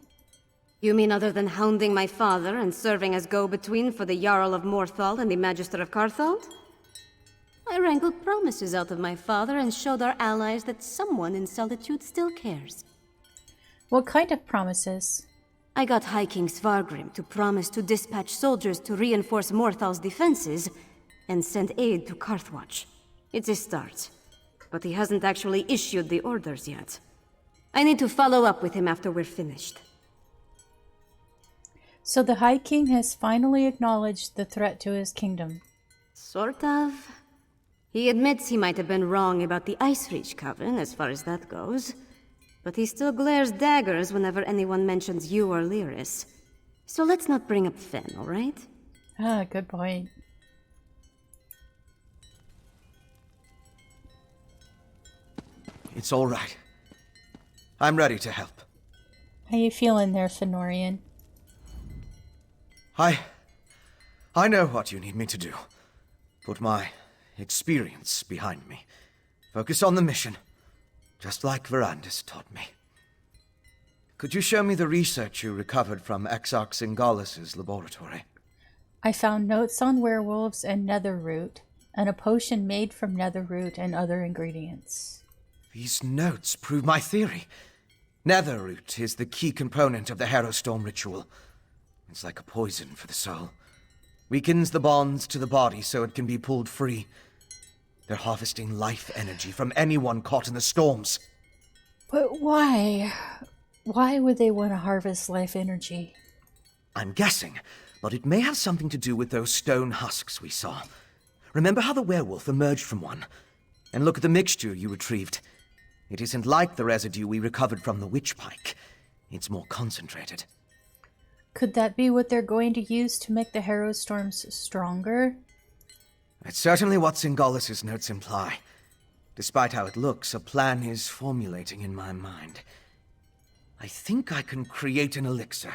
You mean other than hounding my father and serving as go-between for the Jarl of Morthal and the Magister of Carthald? I wrangled promises out of my father and showed our allies that someone in Solitude still cares. What kind of promises? I got High King Svargrim to promise to dispatch soldiers to reinforce Morthal's defenses and send aid to Carthwatch. It's a start, but he hasn't actually issued the orders yet. I need to follow up with him after we're finished. So the High King has finally acknowledged the threat to his kingdom. Sort of. He admits he might have been wrong about the Ice Reach Coven, as far as that goes. But he still glares daggers whenever anyone mentions you or Lyris. So let's not bring up Fen, alright? Ah, good point. It's all right. I'm ready to help. How you feeling there, Fënorian? I know what you need me to do. Put my experience behind me. Focus on the mission, just like Verandis taught me. Could you show me the research you recovered from Exarch Singalis' laboratory? I found notes on werewolves and netherroot, and a potion made from netherroot and other ingredients. These notes prove my theory. Netherroot is the key component of the Harrowstorm ritual. It's like a poison for the soul. Weakens the bonds to the body so it can be pulled free. They're harvesting life energy from anyone caught in the storms. But why? Why would they want to harvest life energy? I'm guessing, but it may have something to do with those stone husks we saw. Remember how the werewolf emerged from one? And look at the mixture you retrieved. It isn't like the residue we recovered from the witch pike. It's more concentrated. Could that be what they're going to use to make the Harrowstorms stronger? It's certainly what Singalis' notes imply. Despite how it looks, a plan is formulating in my mind. I think I can create an elixir,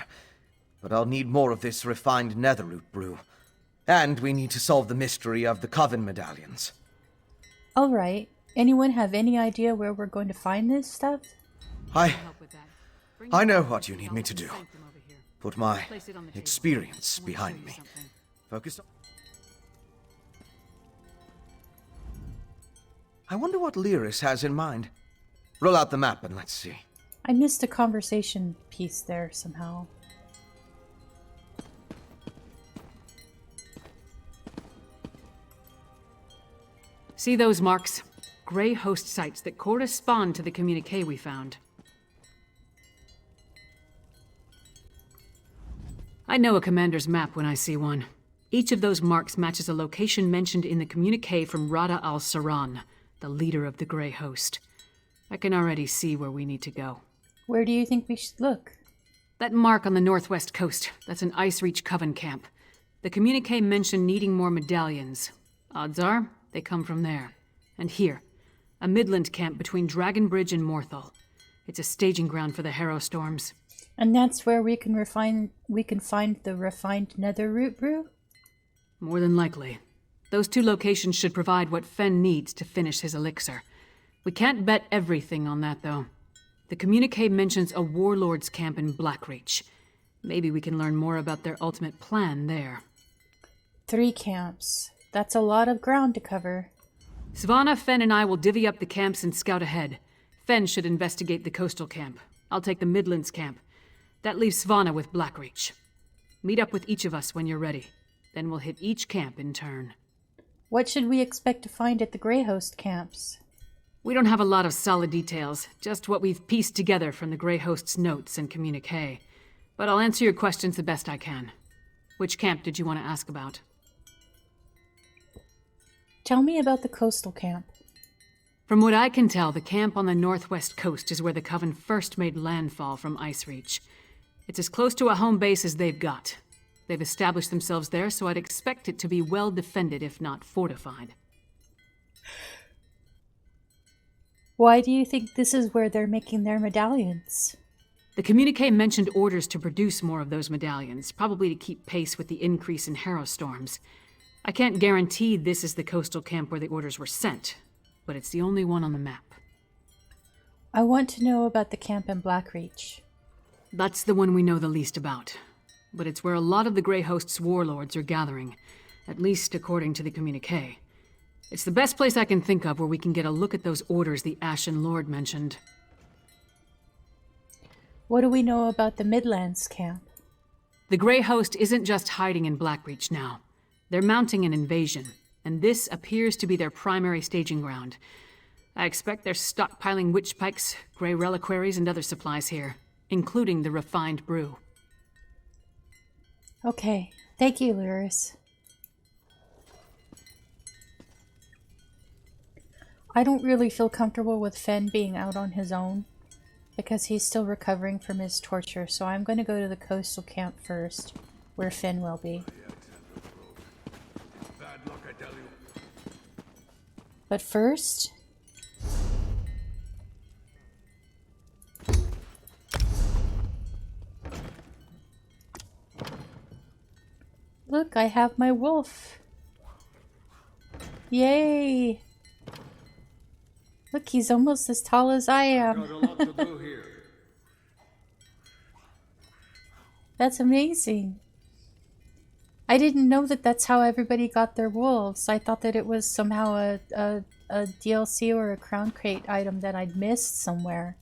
but I'll need more of this refined netherroot brew. And we need to solve the mystery of the Coven medallions. All right. Anyone have any idea where we're going to find this stuff? I know what you need me to do. Put my experience behind me. Focus on... I wonder what Lyris has in mind. Roll out the map and let's see. I missed a conversation piece there somehow. See those marks? Grey host sites that correspond to the communique we found. I know a commander's map when I see one. Each of those marks matches a location mentioned in the communique from Rada al-Saran, the leader of the Grey Host. I can already see where we need to go. Where do you think we should look? That mark on the northwest coast, that's an Ice Reach Coven camp. The communique mentioned needing more medallions. Odds are, they come from there. And here, a Midland camp between Dragonbridge and Morthal. It's a staging ground for the Harrowstorms. And that's where we can find the refined netherroot brew? More than likely. Those two locations should provide what Fen needs to finish his elixir. We can't bet everything on that, though. The communique mentions a warlord's camp in Blackreach. Maybe we can learn more about their ultimate plan there. 3 camps. That's a lot of ground to cover. Svanna, Fen, and I will divvy up the camps and scout ahead. Fen should investigate the coastal camp. I'll take the Midlands camp. That leaves Svanna with Blackreach. Meet up with each of us when you're ready. Then we'll hit each camp in turn. What should we expect to find at the Grey Host camps? We don't have a lot of solid details, just what we've pieced together from the Grey Host's notes and communique. But I'll answer your questions the best I can. Which camp did you want to ask about? Tell me about the coastal camp. From what I can tell, the camp on the northwest coast is where the Coven first made landfall from Ice Reach. It's as close to a home base as they've got. They've established themselves there, so I'd expect it to be well defended, if not fortified. Why do you think this is where they're making their medallions? The communique mentioned orders to produce more of those medallions, probably to keep pace with the increase in harrow storms. I can't guarantee this is the coastal camp where the orders were sent, but it's the only one on the map. I want to know about the camp in Blackreach. That's the one we know the least about, but it's where a lot of the Grey Host's warlords are gathering, at least according to the communique. It's the best place I can think of where we can get a look at those orders the Ashen Lord mentioned. What do we know about the Midlands camp? The Grey Host isn't just hiding in Blackreach now. They're mounting an invasion, and this appears to be their primary staging ground. I expect they're stockpiling witch pikes, grey reliquaries, and other supplies here, including the refined brew. Okay, thank you, Lyris. I don't really feel comfortable with Fen being out on his own, because he's still recovering from his torture, so I'm going to go to the coastal camp first, where Fen will be. But first... Look, I have my wolf. Yay! Look, he's almost as tall as I am. Got a lot to do here. That's amazing. I didn't know that that's how everybody got their wolves. I thought that it was somehow a DLC or a crown crate item that I'd missed somewhere.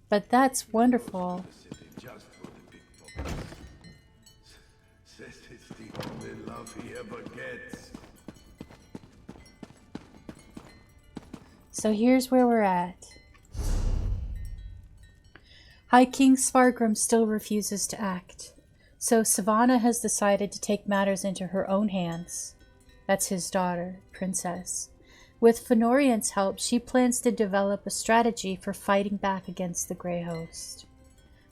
But that's wonderful. So here's where we're at. High King Svargrim still refuses to act. So Sivana has decided to take matters into her own hands. That's his daughter, Princess. With Fëanorian's help, she plans to develop a strategy for fighting back against the Grey Host.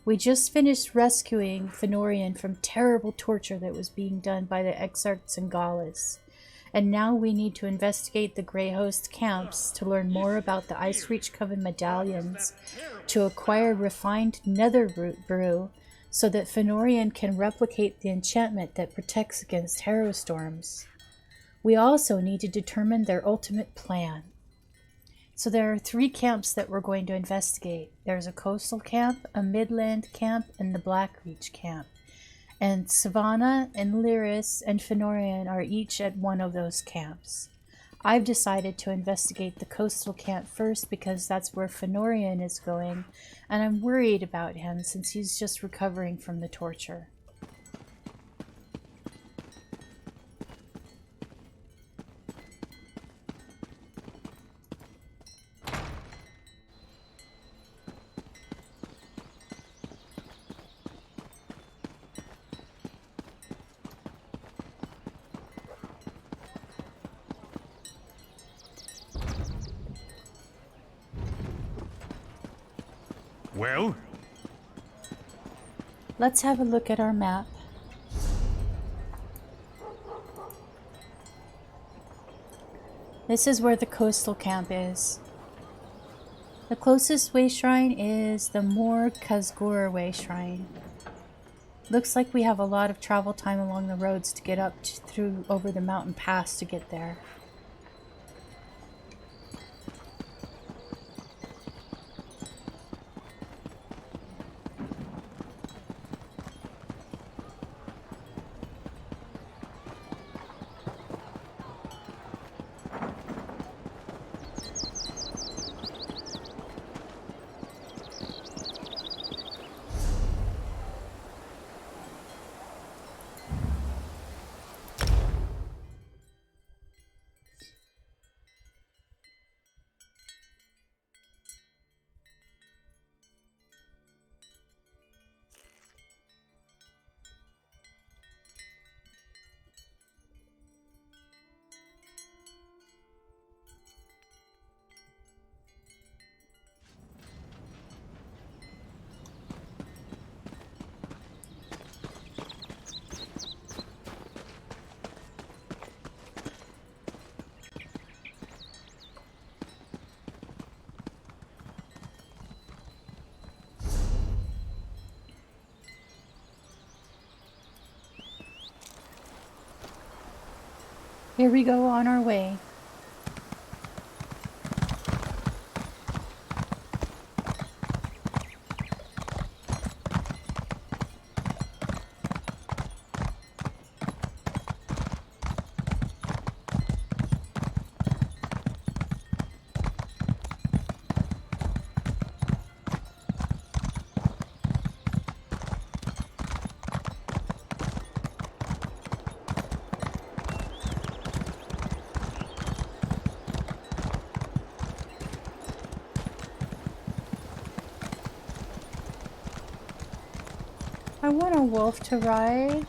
We just finished rescuing Fëanorian from terrible torture that was being done by the Exarchs and Gaulis. And now we need to investigate the Grey Host camps to learn more about the Icereach Coven medallions, to acquire refined nether brew, so that Fëanorian can replicate the enchantment that protects against harrow storms. We also need to determine their ultimate plan. So there are 3 camps that we're going to investigate. There's a coastal camp, a midland camp, and the Blackreach camp. And Sivana and Lyris and Fëanorian are each at one of those camps. I've decided to investigate the coastal camp first because that's where Fëanorian is going, and I'm worried about him since he's just recovering from the torture. Well? Let's have a look at our map. This is where the coastal camp is. The closest way shrine is the Mor Khazgur way shrine. Looks like we have a lot of travel time along the roads to get up through over the mountain pass to get there. Here we go on our way. I want a wolf to ride.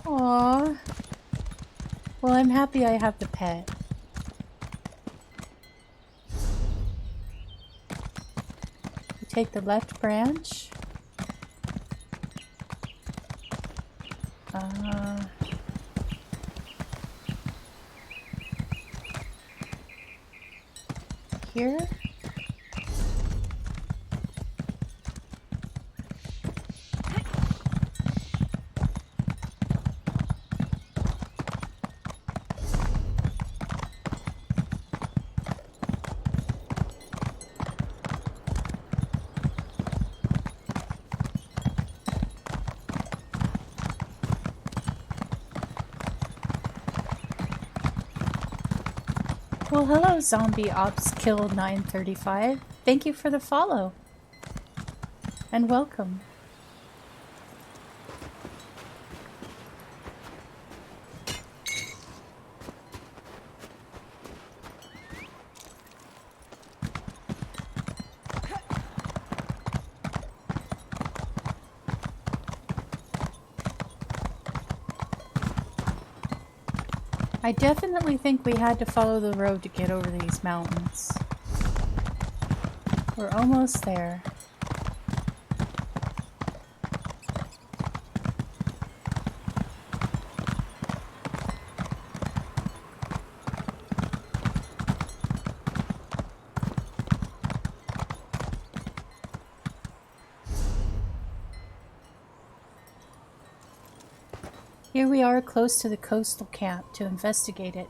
Aww. Well, I'm happy I have the pet. You take the left branch. Here? Well, hello, Zombie Ops Kill 935. Thank you for the follow. And welcome. I definitely think we had to follow the road to get over these mountains. We're almost there. Here we are close to the coastal camp to investigate it.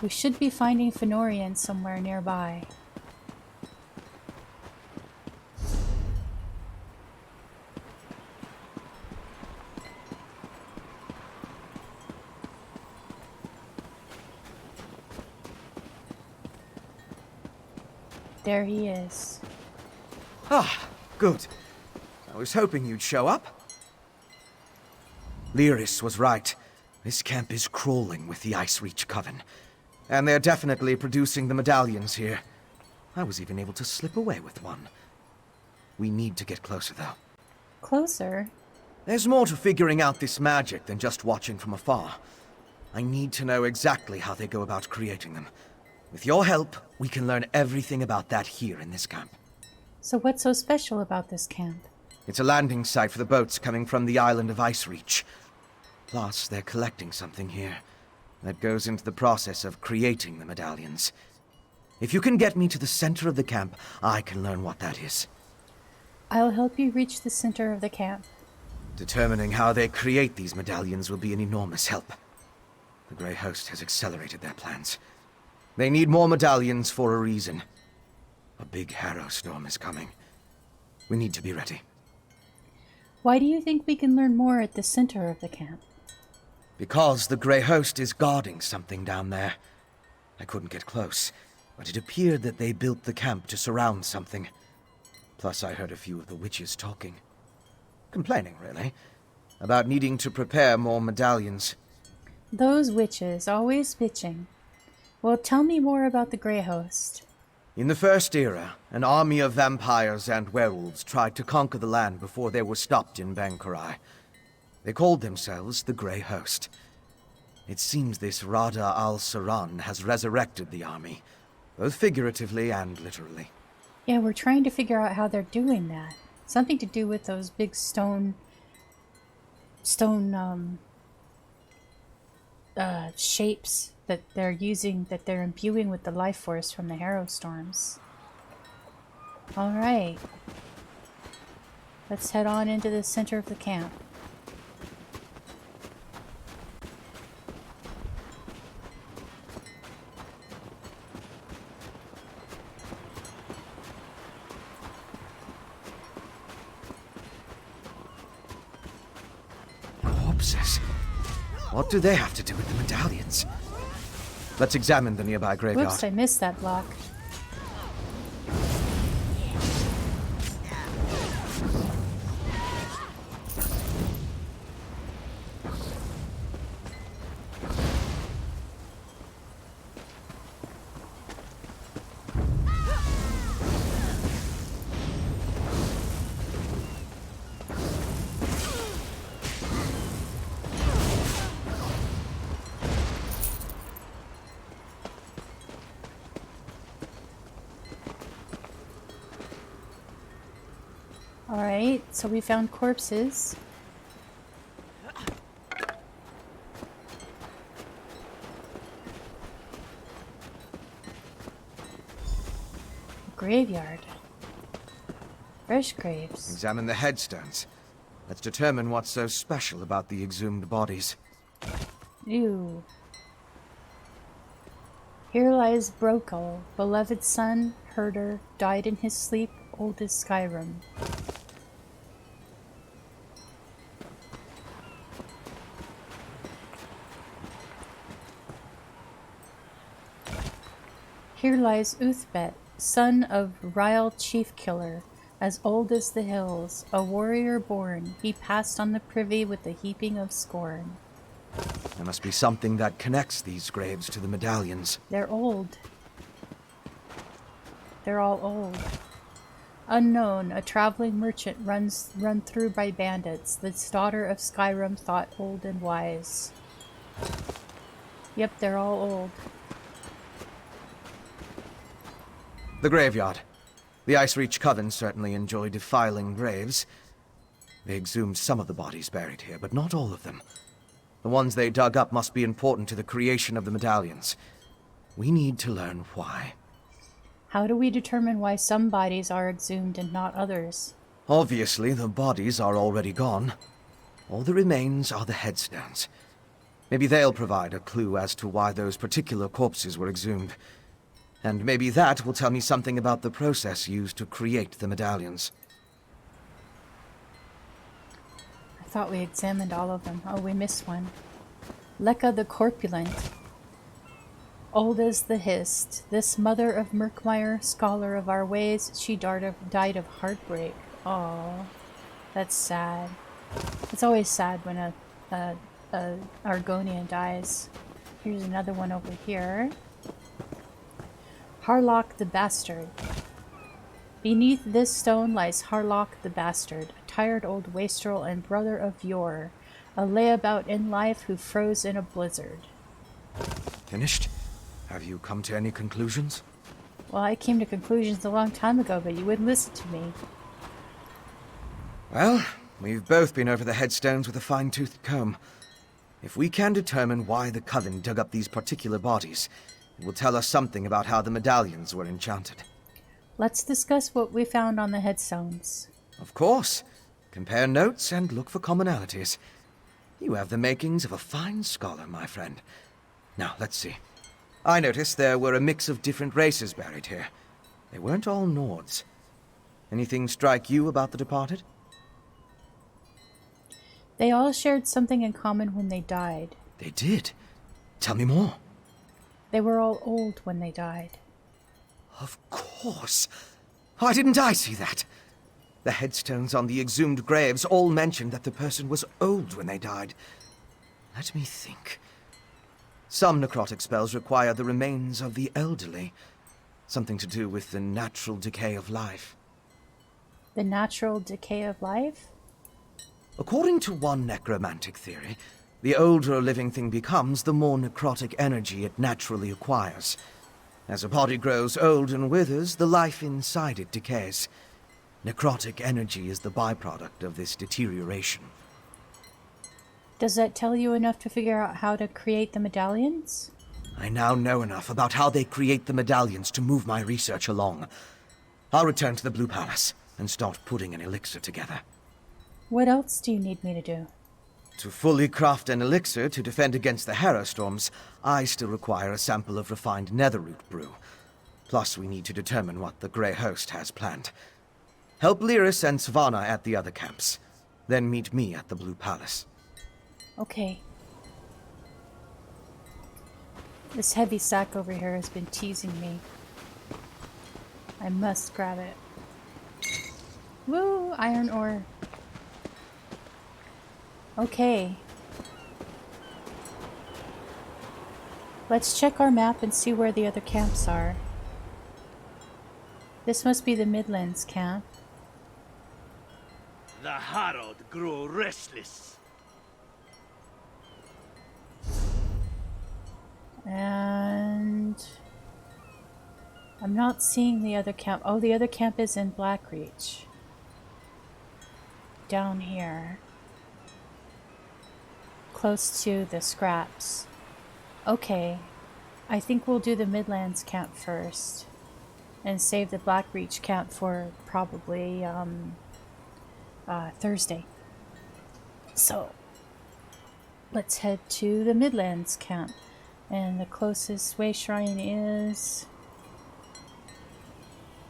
We should be finding Fëanorian somewhere nearby. There he is. Ah, good. I was hoping you'd show up. Lyris was right. This camp is crawling with the Ice Reach Coven. And they're definitely producing the medallions here. I was even able to slip away with one. We need to get closer, though. Closer? There's more to figuring out this magic than just watching from afar. I need to know exactly how they go about creating them. With your help, we can learn everything about that here in this camp. So what's so special about this camp? It's a landing site for the boats coming from the island of Ice Reach. Plus, they're collecting something here that goes into the process of creating the medallions. If you can get me to the center of the camp, I can learn what that is. I'll help you reach the center of the camp. Determining how they create these medallions will be an enormous help. The Grey Host has accelerated their plans. They need more medallions for a reason. A big harrow storm is coming. We need to be ready. Why do you think we can learn more at the center of the camp? Because the Grey Host is guarding something down there. I couldn't get close, but it appeared that they built the camp to surround something. Plus, I heard a few of the witches talking. Complaining, really. About needing to prepare more medallions. Those witches, always bitching. Well, tell me more about the Grey Host. In the First Era, an army of vampires and werewolves tried to conquer the land before they were stopped in Bankarai. They called themselves the Grey Host. It seems this Rada al-Saran has resurrected the army, both figuratively and literally. Yeah, we're trying to figure out how they're doing that. Something to do with those big stone shapes that they're using, that they're imbuing with the life force from the harrow storms. Alright. Let's head on into the center of the camp. corpses. What do they have to do with the medallions? Let's examine the nearby graveyard. Whoops, I missed that block. Alright, so we found corpses. Graveyard. Fresh graves. Examine the headstones. Let's determine what's so special about the exhumed bodies. Ew. Here lies Brokul, beloved son, herder, died in his sleep, old as Skyrim. Here lies Uthbet, son of Ryle Chief Killer, as old as the hills, a warrior born, he passed on the privy with a heaping of scorn. There must be something that connects these graves to the medallions. They're old. They're all old. Unknown, a traveling merchant run through by bandits, this daughter of Skyrim thought old and wise. Yep, they're all old. The graveyard. The Ice Reach Coven certainly enjoy defiling graves. They exhumed some of the bodies buried here, but not all of them. The ones they dug up must be important to the creation of the medallions. We need to learn why. How do we determine why some bodies are exhumed and not others? Obviously, the bodies are already gone. All that remains are the headstones. Maybe they'll provide a clue as to why those particular corpses were exhumed. And maybe that will tell me something about the process used to create the medallions. I thought we examined all of them. Oh, we missed one. Lekka the Corpulent. Old as the Hist, this mother of Murkmire, scholar of our ways, she died of heartbreak. Oh, that's sad. It's always sad when a Argonian dies. Here's another one over here. Harlock the Bastard. Beneath this stone lies Harlock the Bastard, a tired old wastrel and brother of yore, a layabout in life who froze in a blizzard. Finished? Have you come to any conclusions? Well, I came to conclusions a long time ago, but you wouldn't listen to me. Well, we've both been over the headstones with a fine-toothed comb. If we can determine why the Coven dug up these particular bodies, it will tell us something about how the medallions were enchanted. Let's discuss what we found on the headstones. Of course. Compare notes and look for commonalities. You have the makings of a fine scholar, my friend. Now, let's see. I noticed there were a mix of different races buried here. They weren't all Nords. Anything strike you about the departed? They all shared something in common when they died. They did? Tell me more. They were all old when they died. Of course. Why didn't I see that? The headstones on the exhumed graves all mentioned that the person was old when they died. Let me think. Some necrotic spells require the remains of the elderly. Something to do with the natural decay of life. The natural decay of life? According to one necromantic theory, the older a living thing becomes, the more necrotic energy it naturally acquires. As a body grows old and withers, the life inside it decays. Necrotic energy is the byproduct of this deterioration. Does that tell you enough to figure out how to create the medallions? I now know enough about how they create the medallions to move my research along. I'll return to the Blue Palace and start putting an elixir together. What else do you need me to do? To fully craft an elixir to defend against the Harrow Storms, I still require a sample of refined netherroot brew. Plus, we need to determine what the Grey Host has planned. Help Lyris and Svanna at the other camps. Then meet me at the Blue Palace. Okay. This heavy sack over here has been teasing me. I must grab it. Woo! Iron ore. Okay. Let's check our map and see where the other camps are. This must be the Midlands camp. The Harald grew restless. And I'm not seeing the other camp. Oh, the other camp is in Blackreach. Down here. Close to the scraps. Okay. I think we'll do the Midlands camp first. And save the Blackreach camp for probably Thursday. So, let's head to the Midlands camp. And the closest way shrine is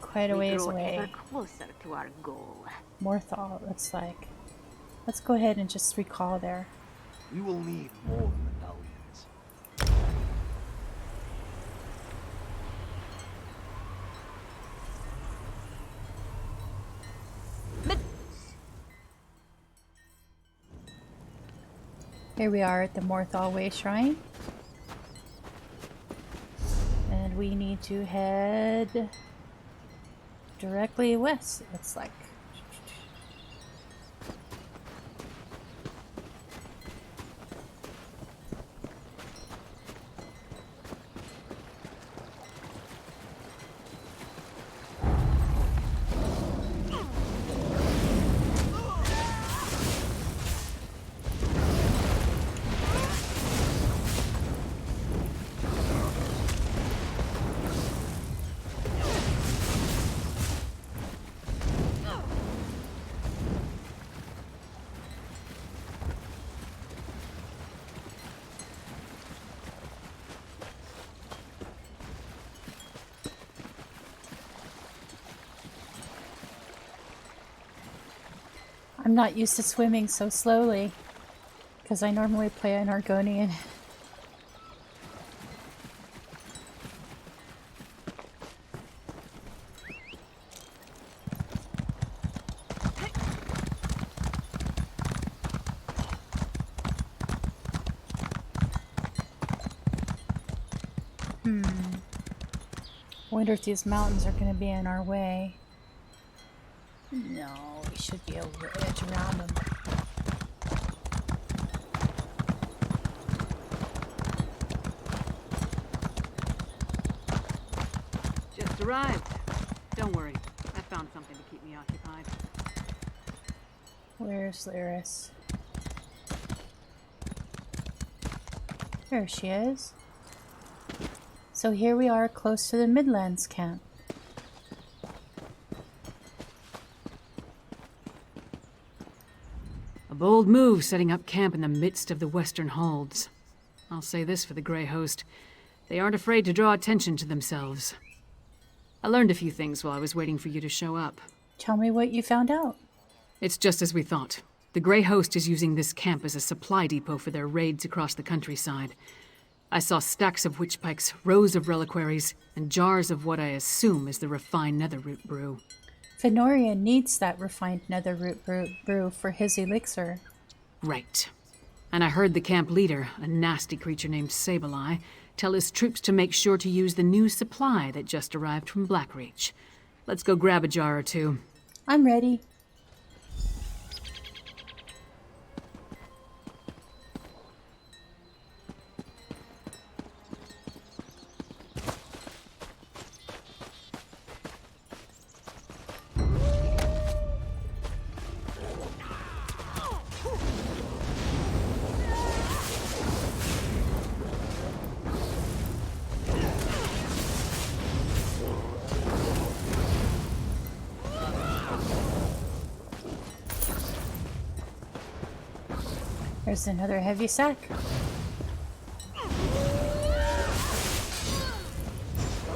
quite a ways away. Ever closer to our goal. Morthal, it looks like. Let's go ahead and just recall there. We will need more medallions. Here we are at the Morthal Way Shrine. And we need to head directly west, it looks like. I'm not used to swimming so slowly, because I normally play an Argonian. Wonder if these mountains are going to be in our way. No, we should be able to edge around them. Just arrived. Don't worry, I found something to keep me occupied. Where's Lyris? There she is. So here we are close to the Midlands camp. A bold move setting up camp in the midst of the Western Halds. I'll say this for the Grey Host. They aren't afraid to draw attention to themselves. I learned a few things while I was waiting for you to show up. Tell me what you found out. It's just as we thought. The Grey Host is using this camp as a supply depot for their raids across the countryside. I saw stacks of witch pikes, rows of reliquaries, and jars of what I assume is the refined netherroot brew. Fenorian needs that refined netherroot brew for his elixir. Right. And I heard the camp leader, a nasty creature named Sableye, tell his troops to make sure to use the new supply that just arrived from Blackreach. Let's go grab a jar or two. I'm ready. There's another heavy sack.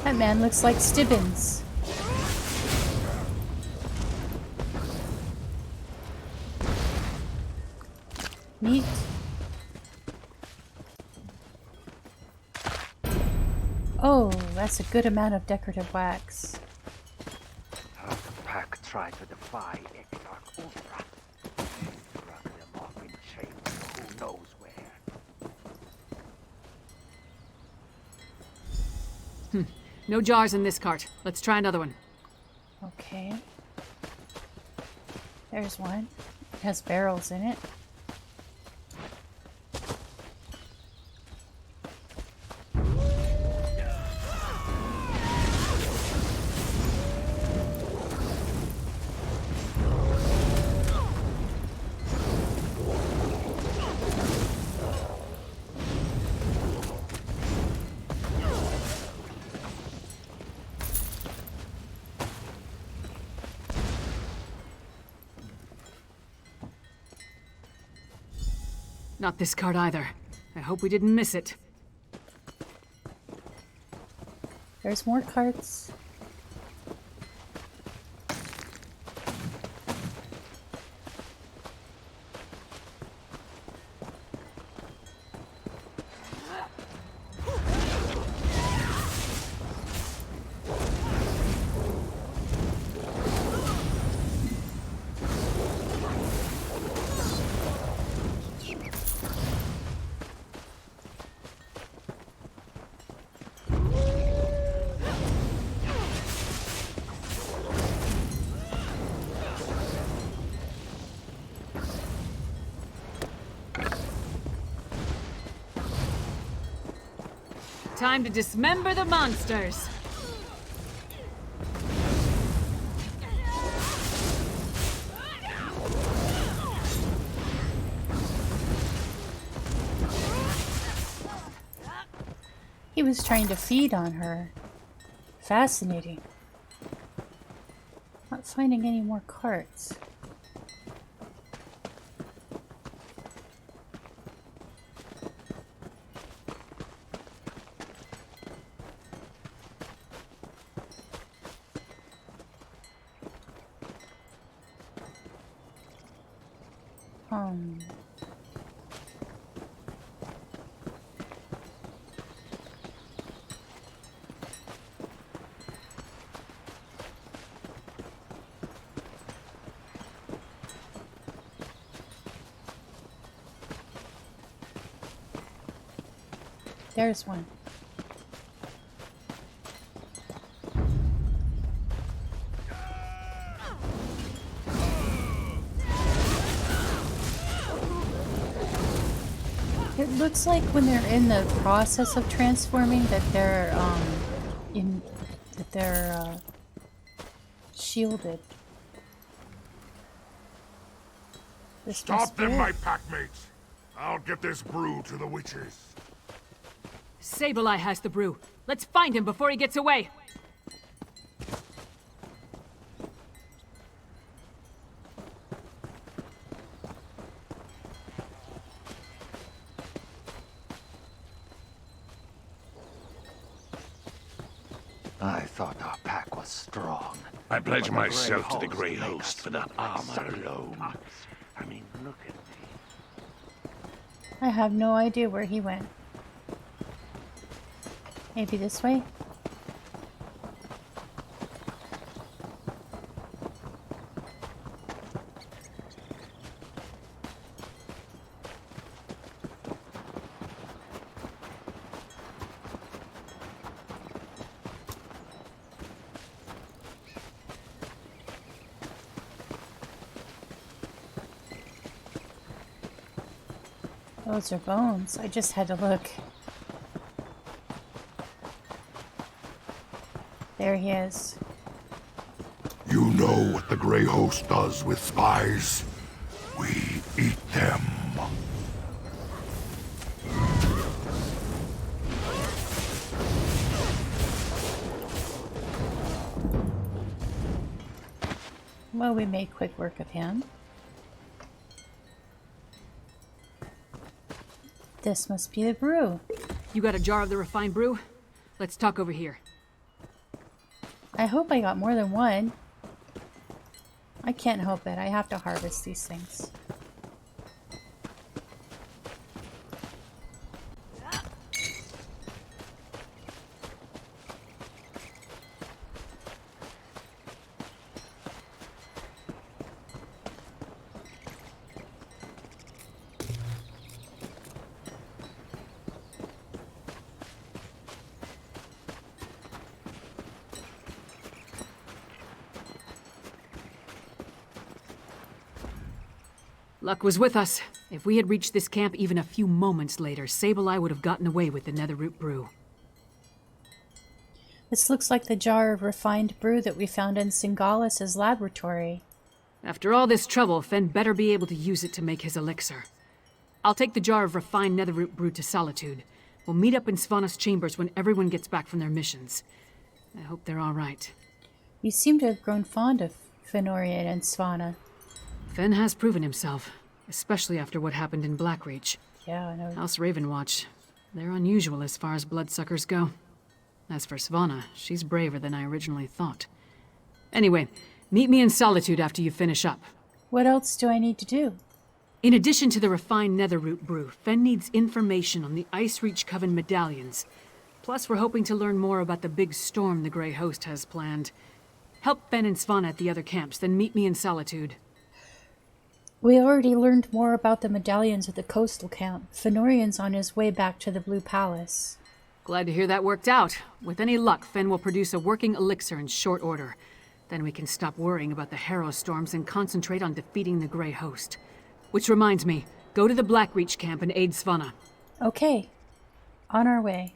That man looks like Stibbins. Neat. That's a good amount of decorative wax. How the Pact tried to defy Exarch Ultra. Drug them off in chains to who knows where. No jars in this cart. Let's try another one. Okay. There's one. It has barrels in it. Not this cart either. I hope we didn't miss it. There's more carts. Time to dismember the monsters. He was trying to feed on her. Fascinating. Not finding any more carts. There's one. It looks like when they're in the process of transforming that they're shielded. This Stop them, my packmates! I'll get this brew to the witches. Sableye has the brew. Let's find him before he gets away. I thought our pack was strong. I pledge But myself to the Grey Grey Host Host for that armor alone. I mean, look at me. I have no idea where he went. Maybe this way? Those are bones. I just had to look. There he is. You know what the Grey Host does with spies? We eat them. Well, we made quick work of him. This must be the brew. You got a jar of the refined brew? Let's talk over here. I hope I got more than one. I can't help it. I have to harvest these things. Luck was with us. If we had reached this camp even a few moments later, Sableye would have gotten away with the Netherroot brew. This looks like the jar of refined brew that we found in Singalis' laboratory. After all this trouble, Fen better be able to use it to make his elixir. I'll take the jar of refined Netherroot brew to Solitude. We'll meet up in Svanna's chambers when everyone gets back from their missions. I hope they're all right. You seem to have grown fond of Fenorian and Svanna. Fen has proven himself, especially after what happened in Blackreach. Yeah, I know. House Ravenwatch. They're unusual as far as bloodsuckers go. As for Svanna, she's braver than I originally thought. Anyway, meet me in Solitude after you finish up. What else do I need to do? In addition to the refined Netherroot brew, Fen needs information on the Icereach Coven medallions. Plus, we're hoping to learn more about the big storm the Grey Host has planned. Help Fen and Svanna at the other camps, then meet me in Solitude. We already learned more about the medallions at the coastal camp. Fenorian's on his way back to the Blue Palace. Glad to hear that worked out. With any luck, Fen will produce a working elixir in short order. Then we can stop worrying about the Harrow storms and concentrate on defeating the Grey Host. Which reminds me, go to the Blackreach camp and aid Svanna. Okay. On our way.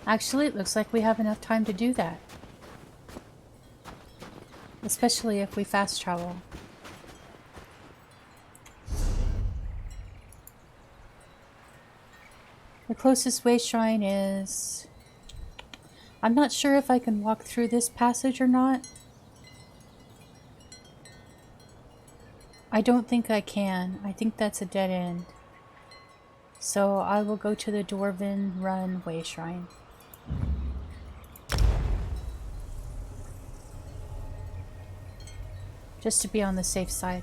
Actually, it looks like we have enough time to do that. Especially if we fast travel. The closest way shrine is... I'm not sure if I can walk through this passage or not. I don't think I can. I think that's a dead end. So I will go to the Dwarven Run Way Shrine. Just to be on the safe side.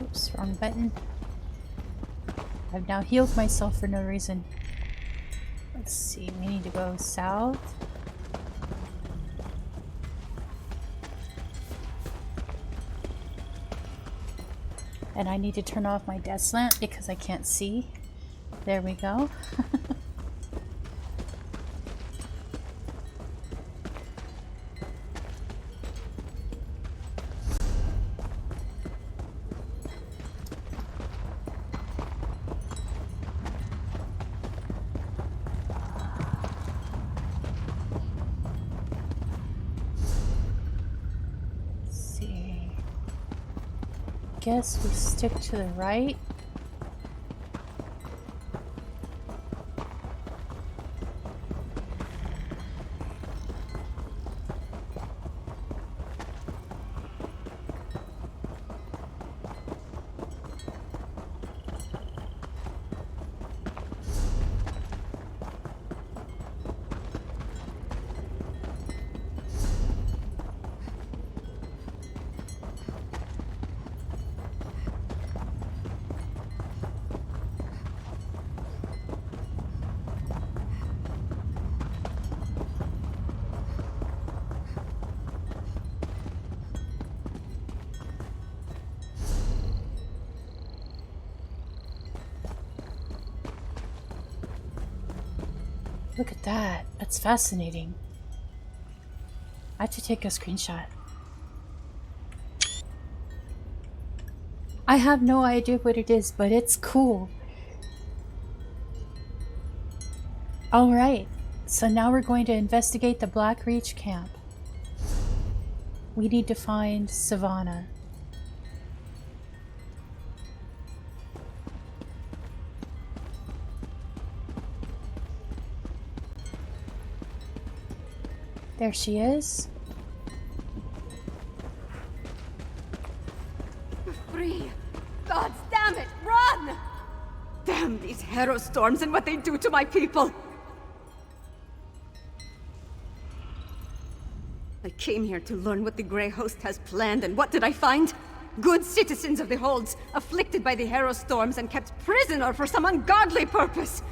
Oops, wrong button. I've now healed myself for no reason. Let's see, we need to go south. And I need to turn off my desk lamp because I can't see. There we go. Guess we stick to the right. Look at that. That's fascinating. I have to take a screenshot. I have no idea what it is, but it's cool. Alright, so now we're going to investigate the Blackreach camp. We need to find Svanna. There she is. Free! God damn it! Run! These Harrow storms and what they do to my people! I came here to learn what the Grey Host has planned, and what did I find? Good citizens of the Holds, afflicted by the Harrow storms and kept prisoner for some ungodly purpose!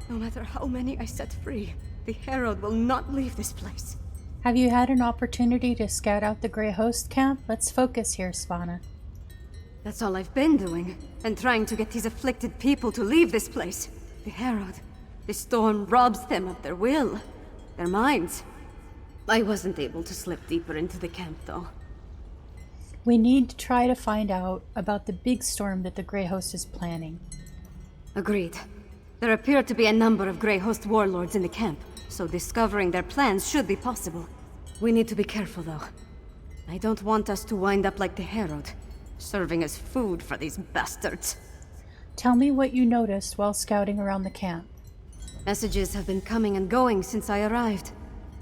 No matter how many I set free, the Herald will not leave this place. Have you had an opportunity to scout out the Grey Host camp? Let's focus here, Svanna. That's all I've been doing, and trying to get these afflicted people to leave this place. The Herald, the storm robs them of their will, their minds. I wasn't able to slip deeper into the camp, though. We need to try to find out about the big storm that the Grey Host is planning. Agreed. There appear to be a number of Grey Host warlords in the camp, so discovering their plans should be possible. We need to be careful, though. I don't want us to wind up like the Herald, serving as food for these bastards. Tell me what you noticed while scouting around the camp. Messages have been coming and going since I arrived.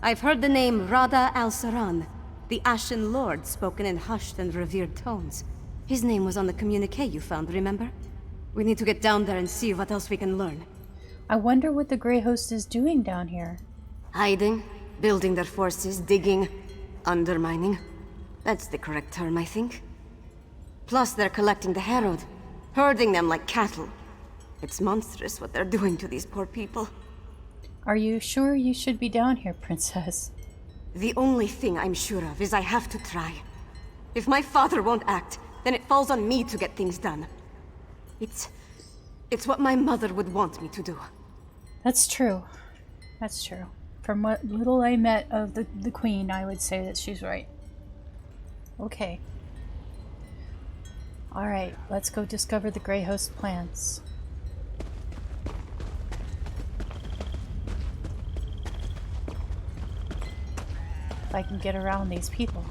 I've heard the name Rada al-Saran, the Ashen Lord, spoken in hushed and revered tones. His name was on the communique you found, remember? We need to get down there and see what else we can learn. I wonder what the Grey Host is doing down here. Hiding, building their forces, digging, undermining. That's the correct term, I think. Plus, they're collecting the Herald, herding them like cattle. It's monstrous what they're doing to these poor people. Are you sure you should be down here, Princess? The only thing I'm sure of is I have to try. If my father won't act, then it falls on me to get things done. It's what my mother would want me to do. That's true. That's true. From what little I met of the Queen, I would say that she's right. Okay. Alright, let's go discover the Grey Host plans. If I can get around these people.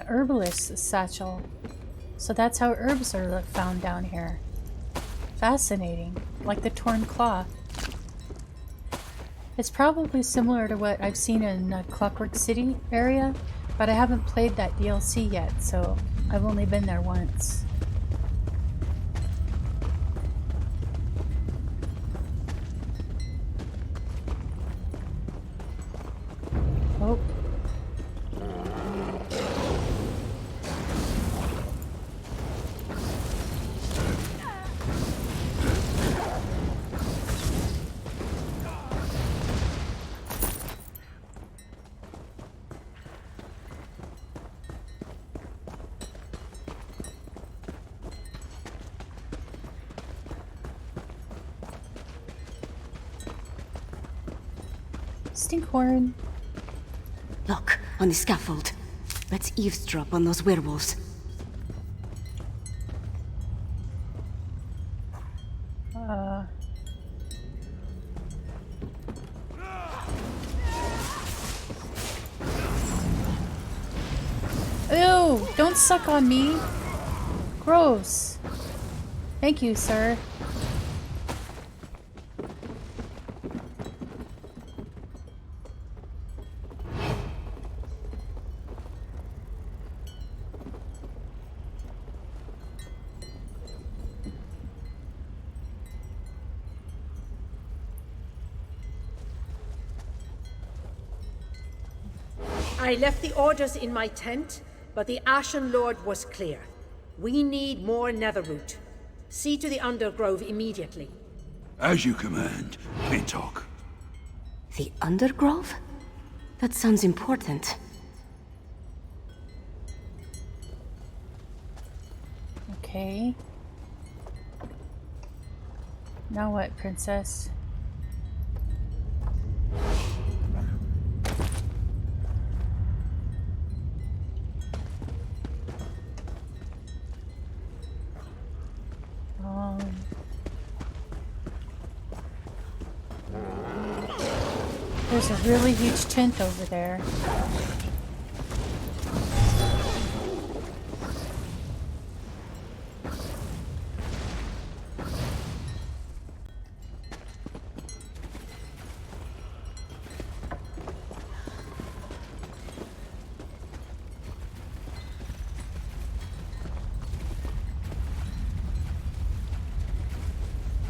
Herbalist satchel. So that's how herbs are found down here. Fascinating. Like the torn cloth. It's probably similar to what I've seen in the Clockwork City area, but I haven't played that DLC yet, so I've only been there once. Oh. Stinkhorn. Look, on the scaffold. Let's eavesdrop on those werewolves. Ew! Don't suck on me! Gross! Thank you, sir. I left the orders in my tent, but the Ashen Lord was clear. We need more netherroot. See to the Undergrove immediately. As you command, Mintok. The Undergrove? That sounds important. Okay. Now what, Princess? There's a really huge tent over there.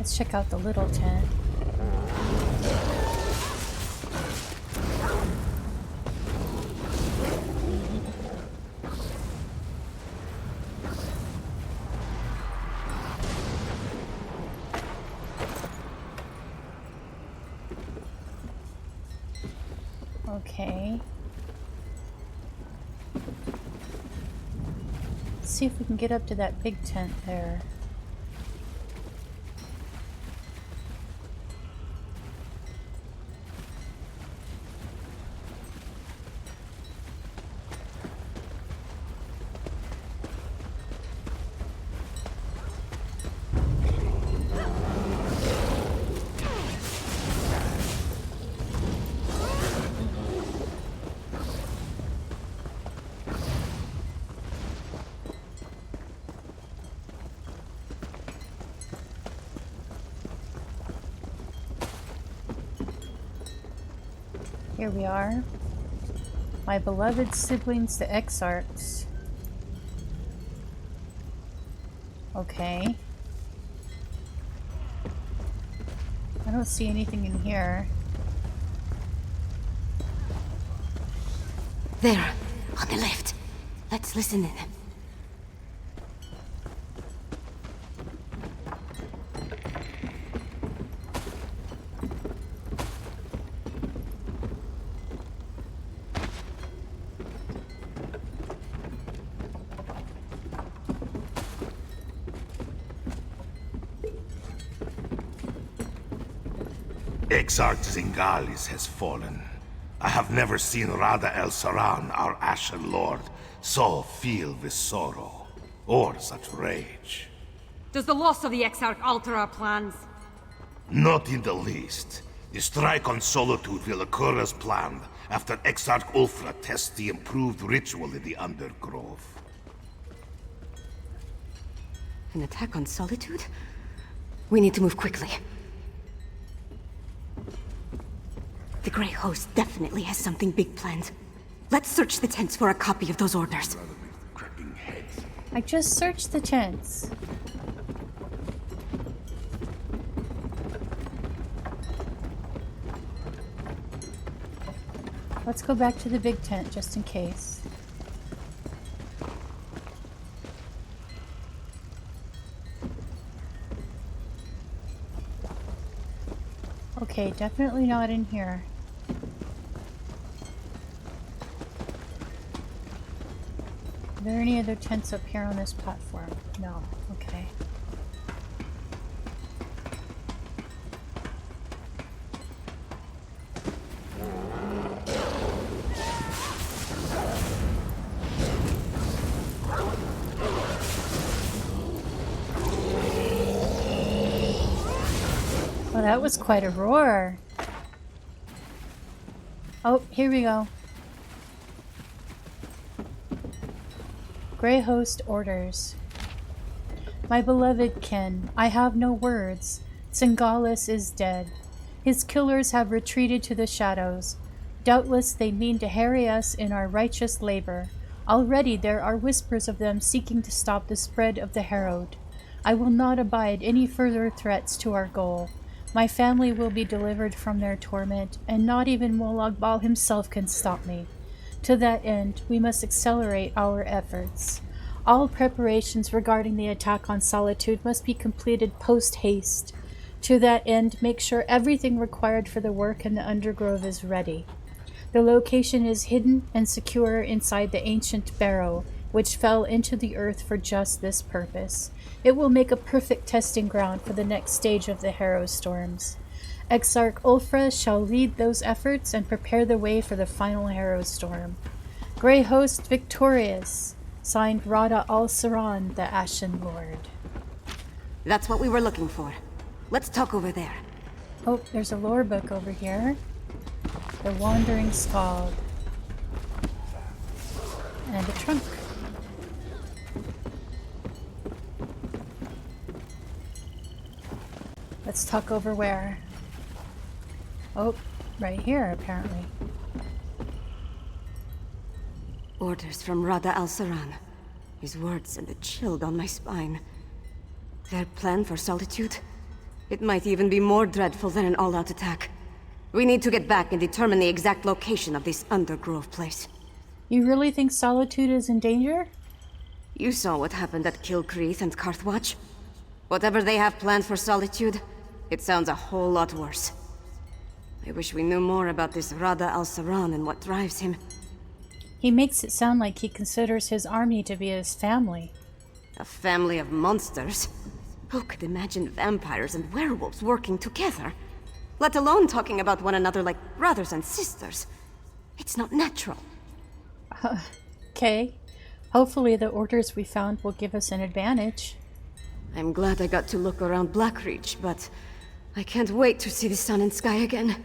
let's check out the little tent. Okay. Let's see if we can get up to that big tent there. Here we are. My beloved siblings, the Exarchs. Okay. I don't see anything in here. There, on the left. Let's listen in. Exarch Zingalis has fallen. I have never seen Rada El Saran, our Ashen Lord, so filled with sorrow, or such rage. Does the loss of the Exarch alter our plans? Not in the least. The strike on Solitude will occur as planned after Exarch Ulfra tests the improved ritual in the Undergrove. An attack on Solitude? We need to move quickly. The Grey Host definitely has something big planned. Let's search the tents for a copy of those orders. I just searched the tents. Let's go back to the big tent just in case. Okay, definitely not in here. Are there any other tents up here on this platform? No. Okay. Well, that was quite a roar. Oh, here we go. Grey Host orders. My beloved kin, I have no words. Zingalis is dead. His killers have retreated to the shadows. Doubtless they mean to harry us in our righteous labor. Already there are whispers of them seeking to stop the spread of the Harrowed. I will not abide any further threats to our goal. My family will be delivered from their torment, and not even Molag Bal himself can stop me. To that end, we must accelerate our efforts. All preparations regarding the attack on Solitude must be completed post-haste. To that end, make sure everything required for the work in the Undergrove is ready. The location is hidden and secure inside the ancient barrow, which fell into the earth for just this purpose. It will make a perfect testing ground for the next stage of the Harrow Storms. Exarch Ulfra shall lead those efforts and prepare the way for the final Harrow Storm. Grey Host victorious. Signed Rada Al Saran, the Ashen Lord. That's what we were looking for. Let's talk over there. Oh, there's a lore book over here. The Wandering Skald. And a trunk. Let's talk over where? Oh, right here, apparently. Orders from Rada Al Saran. His words send a chill down my spine. Their plan for Solitude? It might even be more dreadful than an all-out attack. We need to get back and determine the exact location of this undergrove place. You really think Solitude is in danger? You saw what happened at Kilcreath and Carthwatch. Whatever they have planned for Solitude, it sounds a whole lot worse. I wish we knew more about this Rada al-Saran and what drives him. He makes it sound like he considers his army to be his family. A family of monsters? Who could imagine vampires and werewolves working together? Let alone talking about one another like brothers and sisters. It's not natural. Okay. Hopefully the orders we found will give us an advantage. I'm glad I got to look around Blackreach, but I can't wait to see the sun and sky again.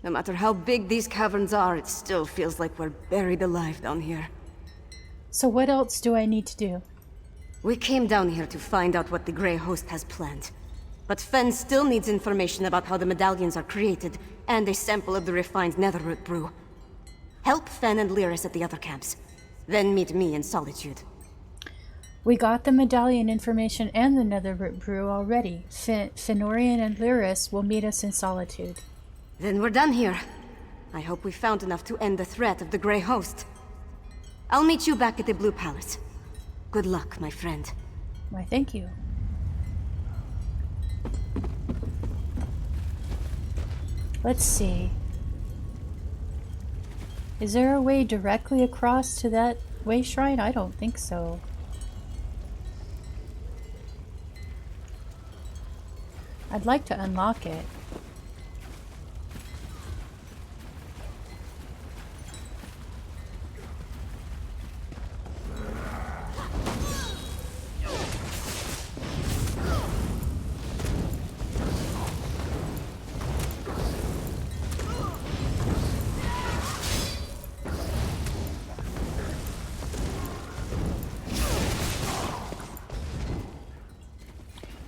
No matter how big these caverns are, it still feels like we're buried alive down here. So what else do I need to do? We came down here to find out what the Grey Host has planned. But Fen still needs information about how the medallions are created, and a sample of the refined netherroot brew. Help Fen and Lyris at the other camps. Then meet me in Solitude. We got the medallion information and the netherroot brew already. Fenorian and Lyris will meet us in Solitude. Then we're done here. I hope we found enough to end the threat of the Grey Host. I'll meet you back at the Blue Palace. Good luck, my friend. Why, thank you. Let's see. Is there a way directly across to that way shrine? I don't think so. I'd like to unlock it.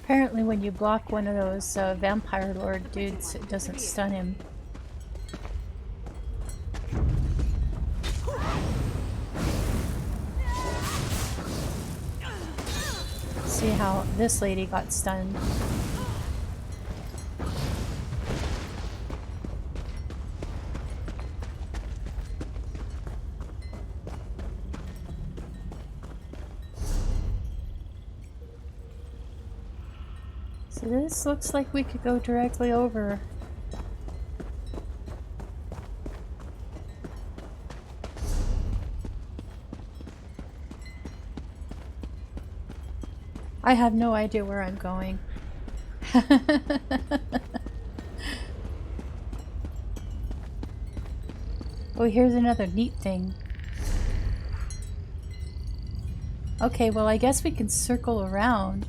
Apparently when you block one of those vampire lord dudes, it doesn't stun him. See how this lady got stunned. So this looks like we could go directly over. I have no idea where I'm going. Oh, here's another neat thing. Okay, well I guess we can circle around.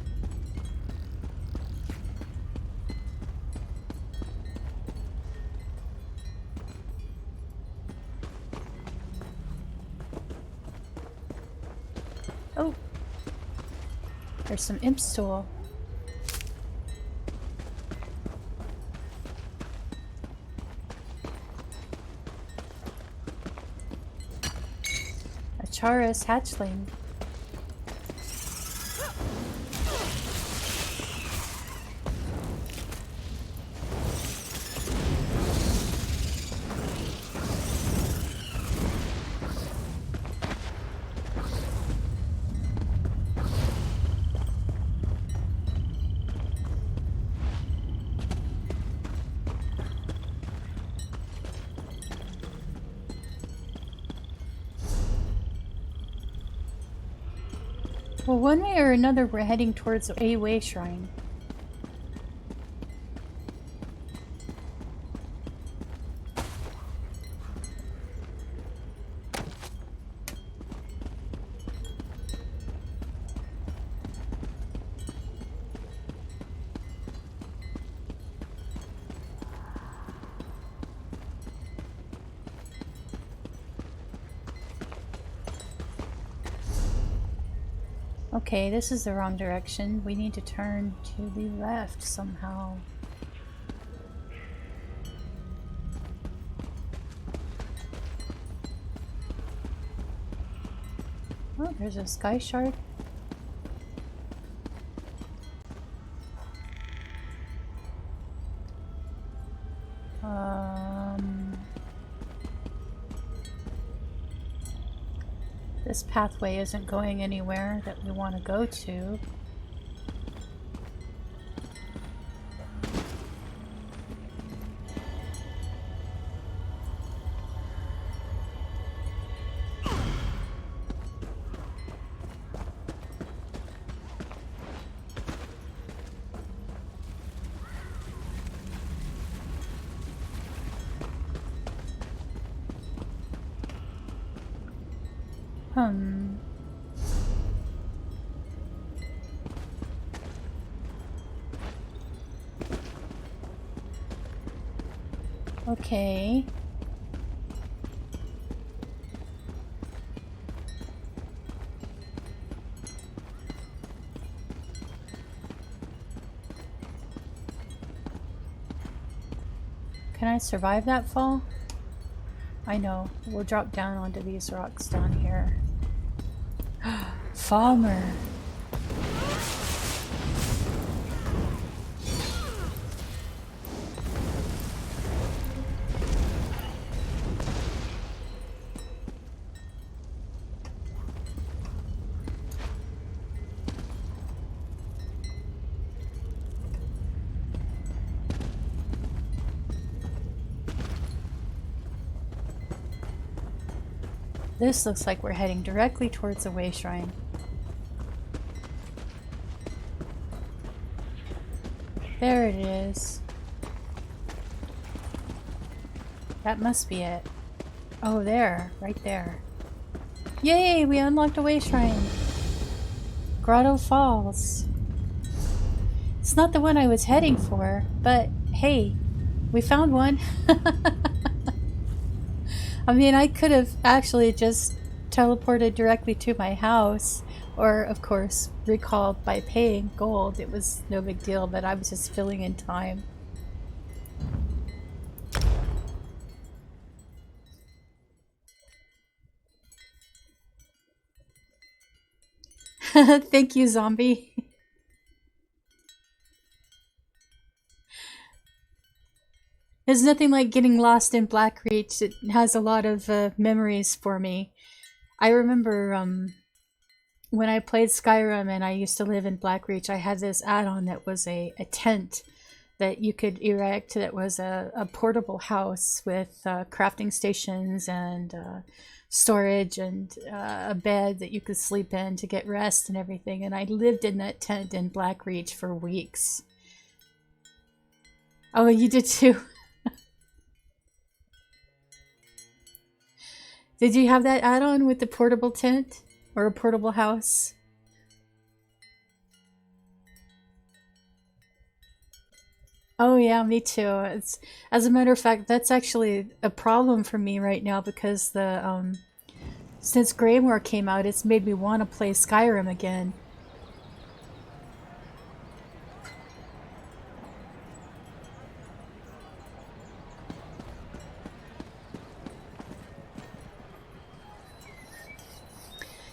Oh, there's some imp stool. A Charis hatchling. Well, one way or another, we're heading towards a way shrine. Okay, this is the wrong direction. We need to turn to the left somehow. Oh, there's a sky shard. This pathway isn't going anywhere that we want to go to. Okay. Can I survive that fall? I know. We'll drop down onto these rocks down here. Falmer. This looks like we're heading directly towards the Way Shrine. There it is. That must be it. Oh, there. Right there. Yay! We unlocked a Way Shrine! Grotto Falls. It's not the one I was heading for, but hey, we found one. I mean, I could have actually just teleported directly to my house, or of course recalled by paying gold. It was no big deal, but I was just filling in time. Thank you, zombie. There's nothing like getting lost in Blackreach. It has a lot of memories for me. I remember when I played Skyrim and I used to live in Blackreach, I had this add-on that was a tent that you could erect that was a portable house with crafting stations and storage and a bed that you could sleep in to get rest and everything. And I lived in that tent in Blackreach for weeks. Oh, you did too? Did you have that add-on with the portable tent? Or a portable house? Oh yeah, me too. It's, as a matter of fact, that's actually a problem for me right now because the since Greymoor came out, it's made me want to play Skyrim again.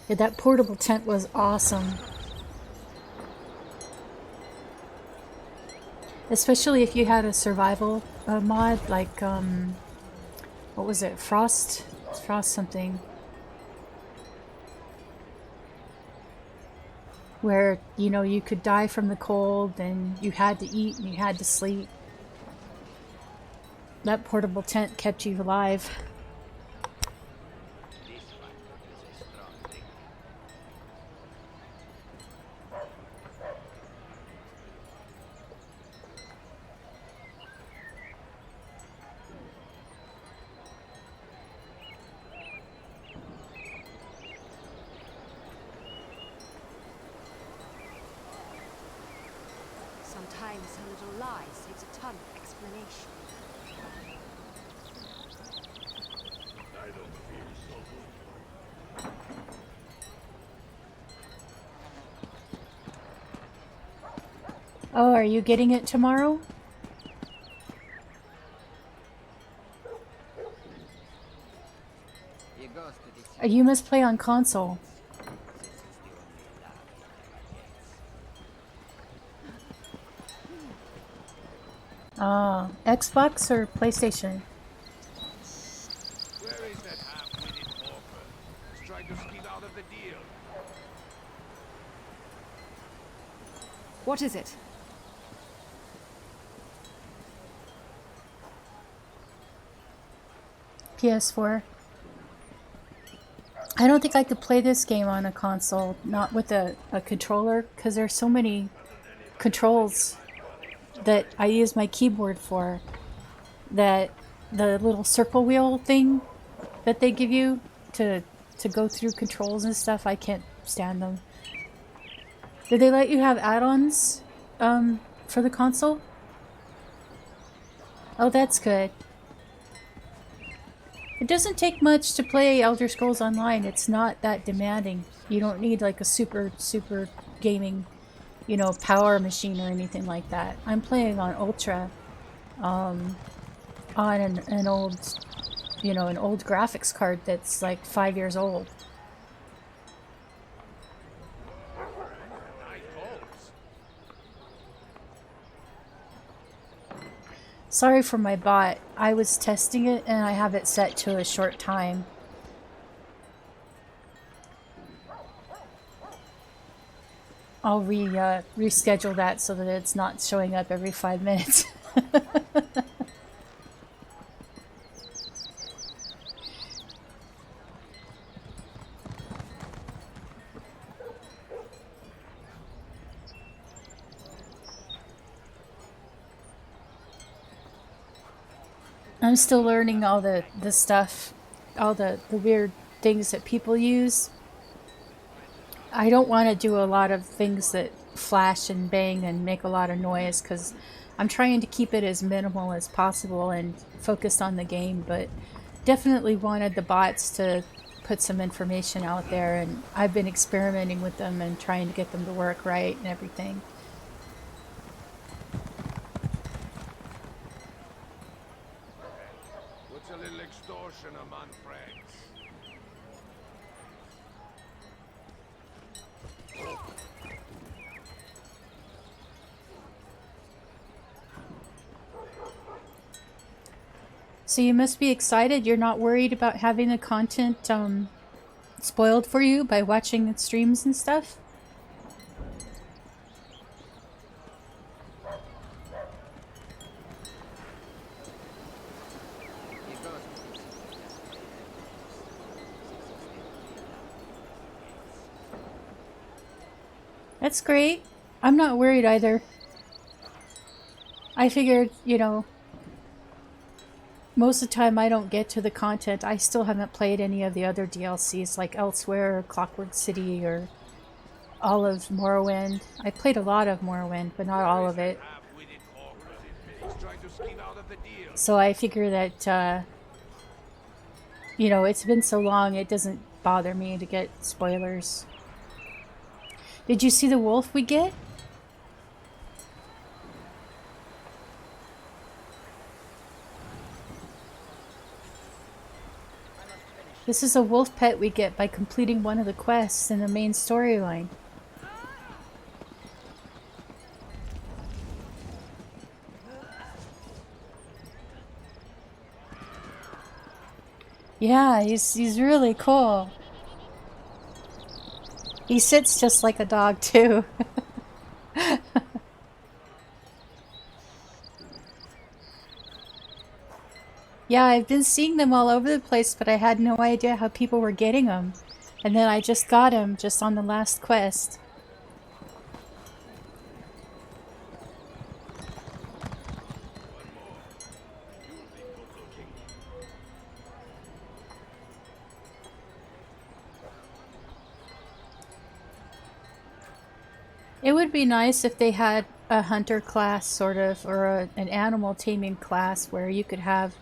Yeah, that portable tent was awesome. Especially if you had a survival mod, like, what was it? Frost something. Where, you know, you could die from the cold and you had to eat and you had to sleep. That portable tent kept you alive. Sometimes a little lie saves a ton of explanation. I don't feel so good. Oh, are you getting it tomorrow? You must play on console. Xbox or PlayStation? Where is that half-witted pauper? He's trying to sneak out of the What is it? PS4. I don't think I could play this game on a console, not with a controller, because there's so many controls that I use my keyboard for, that the little circle wheel thing that they give you to go through controls and stuff, I can't stand them. Did they let you have add-ons for the console? Oh, that's good. It doesn't take much to play Elder Scrolls Online. It's not that demanding. You don't need like a super gaming, you know, power machine or anything like that. I'm playing on Ultra, on an old, you know, an old graphics card that's like 5 years old. Sorry for my bot. I was testing it and I have it set to a short time. I'll reschedule that so that it's not showing up every 5 minutes. I'm still learning all the stuff, all the weird things that people use. I don't want to do a lot of things that flash and bang and make a lot of noise, because I'm trying to keep it as minimal as possible and focused on the game, but definitely wanted the bots to put some information out there, and I've been experimenting with them and trying to get them to work right and everything. What's a little extortion among friends? So you must be excited. You're not worried about having the content spoiled for you by watching the streams and stuff? That's great. I'm not worried either. I figured, you know, most of the time I don't get to the content. I still haven't played any of the other DLCs like Elsewhere or Clockwork City or all of Morrowind. I played a lot of Morrowind, but not all of it. So I figure that, you know, it's been so long, it doesn't bother me to get spoilers. Did you see the wolf we get? This is a wolf pet we get by completing one of the quests in the main storyline. Yeah, he's really cool. He sits just like a dog too. Yeah, I've been seeing them all over the place, but I had no idea how people were getting them. And then I just got him just on the last quest. It would be nice if they had a hunter class, sort of, or an animal taming class where you could have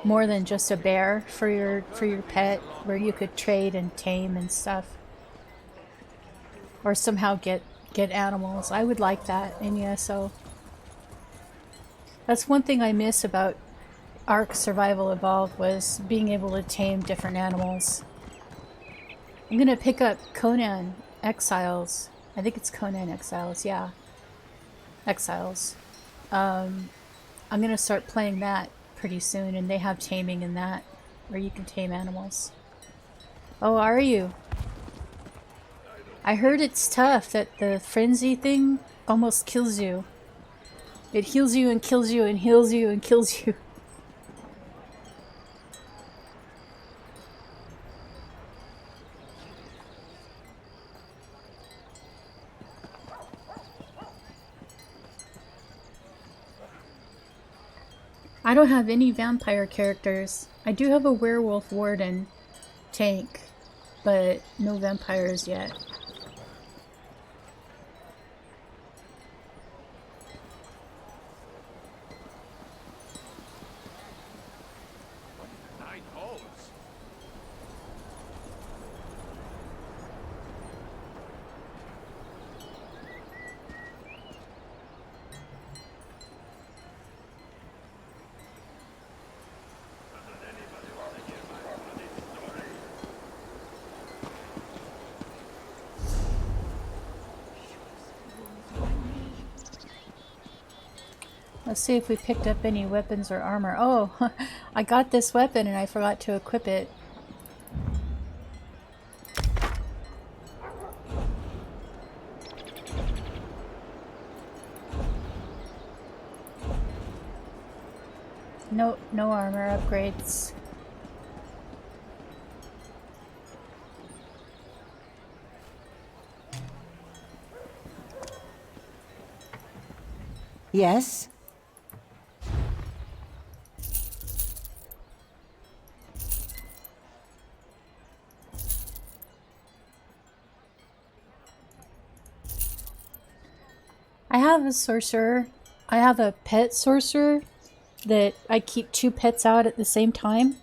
more than just a bear for your pet, where you could trade and tame and stuff, or somehow get animals. I would like that in ESO. That's one thing I miss about Ark Survival Evolved, was being able to tame different animals. I'm gonna pick up Conan Exiles. I think it's Conan Exiles, yeah. Exiles. I'm gonna start playing that pretty soon, and they have taming in that, where you can tame animals. Oh, are you? I heard it's tough, that the frenzy thing almost kills you. It heals you and kills you and heals you and kills you. I don't have any vampire characters. I do have a werewolf warden tank, but no vampires yet. Let's see if we picked up any weapons or armor. Oh, I got this weapon and I forgot to equip it. No armor upgrades. Yes? I have a sorcerer. I have a pet sorcerer that I keep 2 pets out at the same time.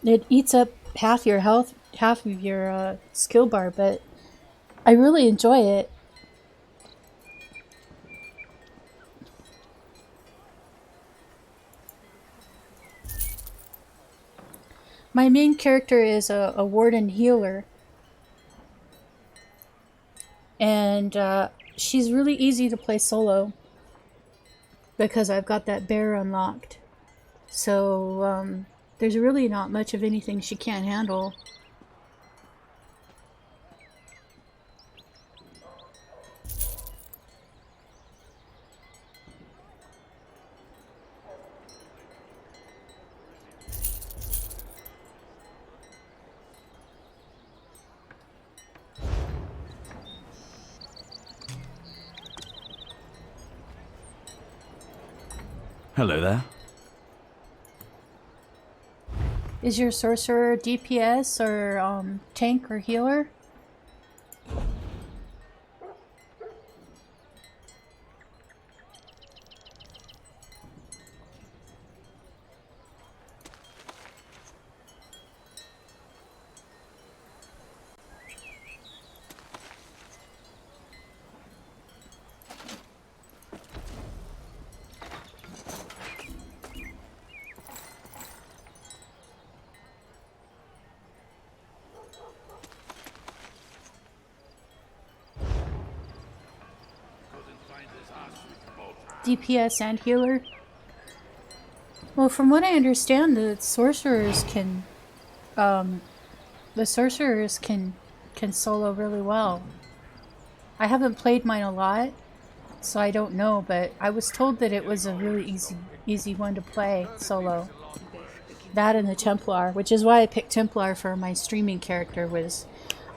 It eats up half your health, half of your skill bar, but I really enjoy it. My main character is a warden healer. And she's really easy to play solo because I've got that bear unlocked. So there's really not much of anything she can't handle. Hello there. Is your sorcerer DPS or tank or healer? DPS and healer? Well, from what I understand, the sorcerers can solo really well. I haven't played mine a lot, so I don't know, but I was told that it was a really easy one to play solo. That and the Templar, which is why I picked Templar for my streaming character.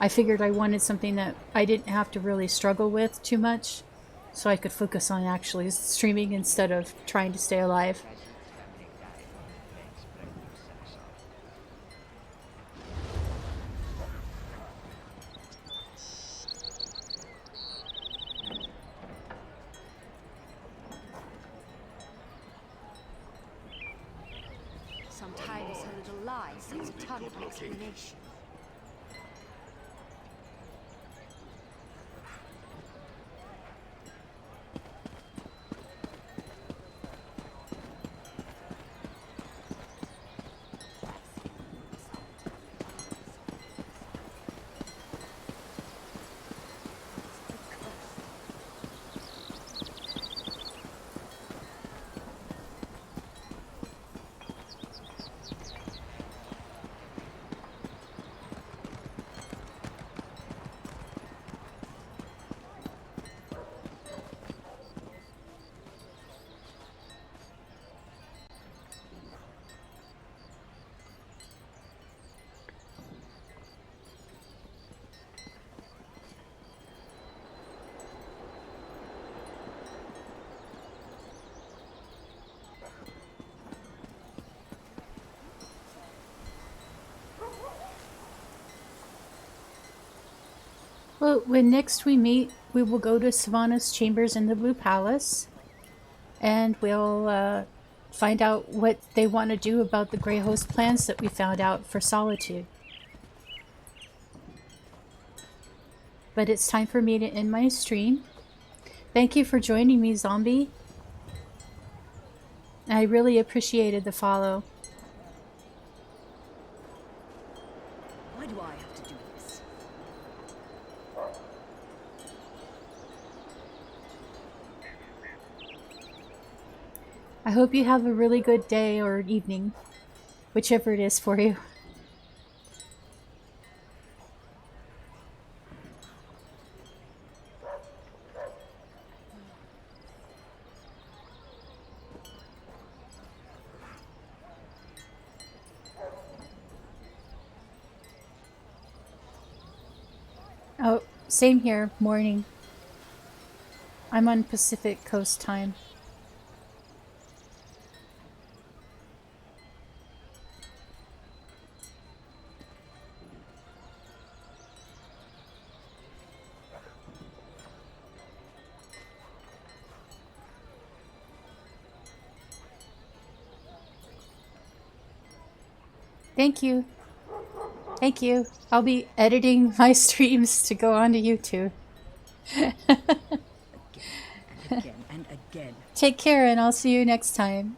I figured I wanted something that I didn't have to really struggle with too much, so I could focus on actually streaming instead of trying to stay alive. Sometimes a little lie saves a ton of explanation. Well, when next we meet, we will go to Sivana's chambers in the Blue Palace, and we'll find out what they want to do about the Grey Host plans that we found out for Solitude. But it's time for me to end my stream. Thank you for joining me, Zombie. I really appreciated the follow. Why do I have to do this? I hope you have a really good day or evening, whichever it is for you. Oh, same here, morning. I'm on Pacific Coast time. Thank you. Thank you. I'll be editing my streams to go onto YouTube. Again and again. Take care, and I'll see you next time.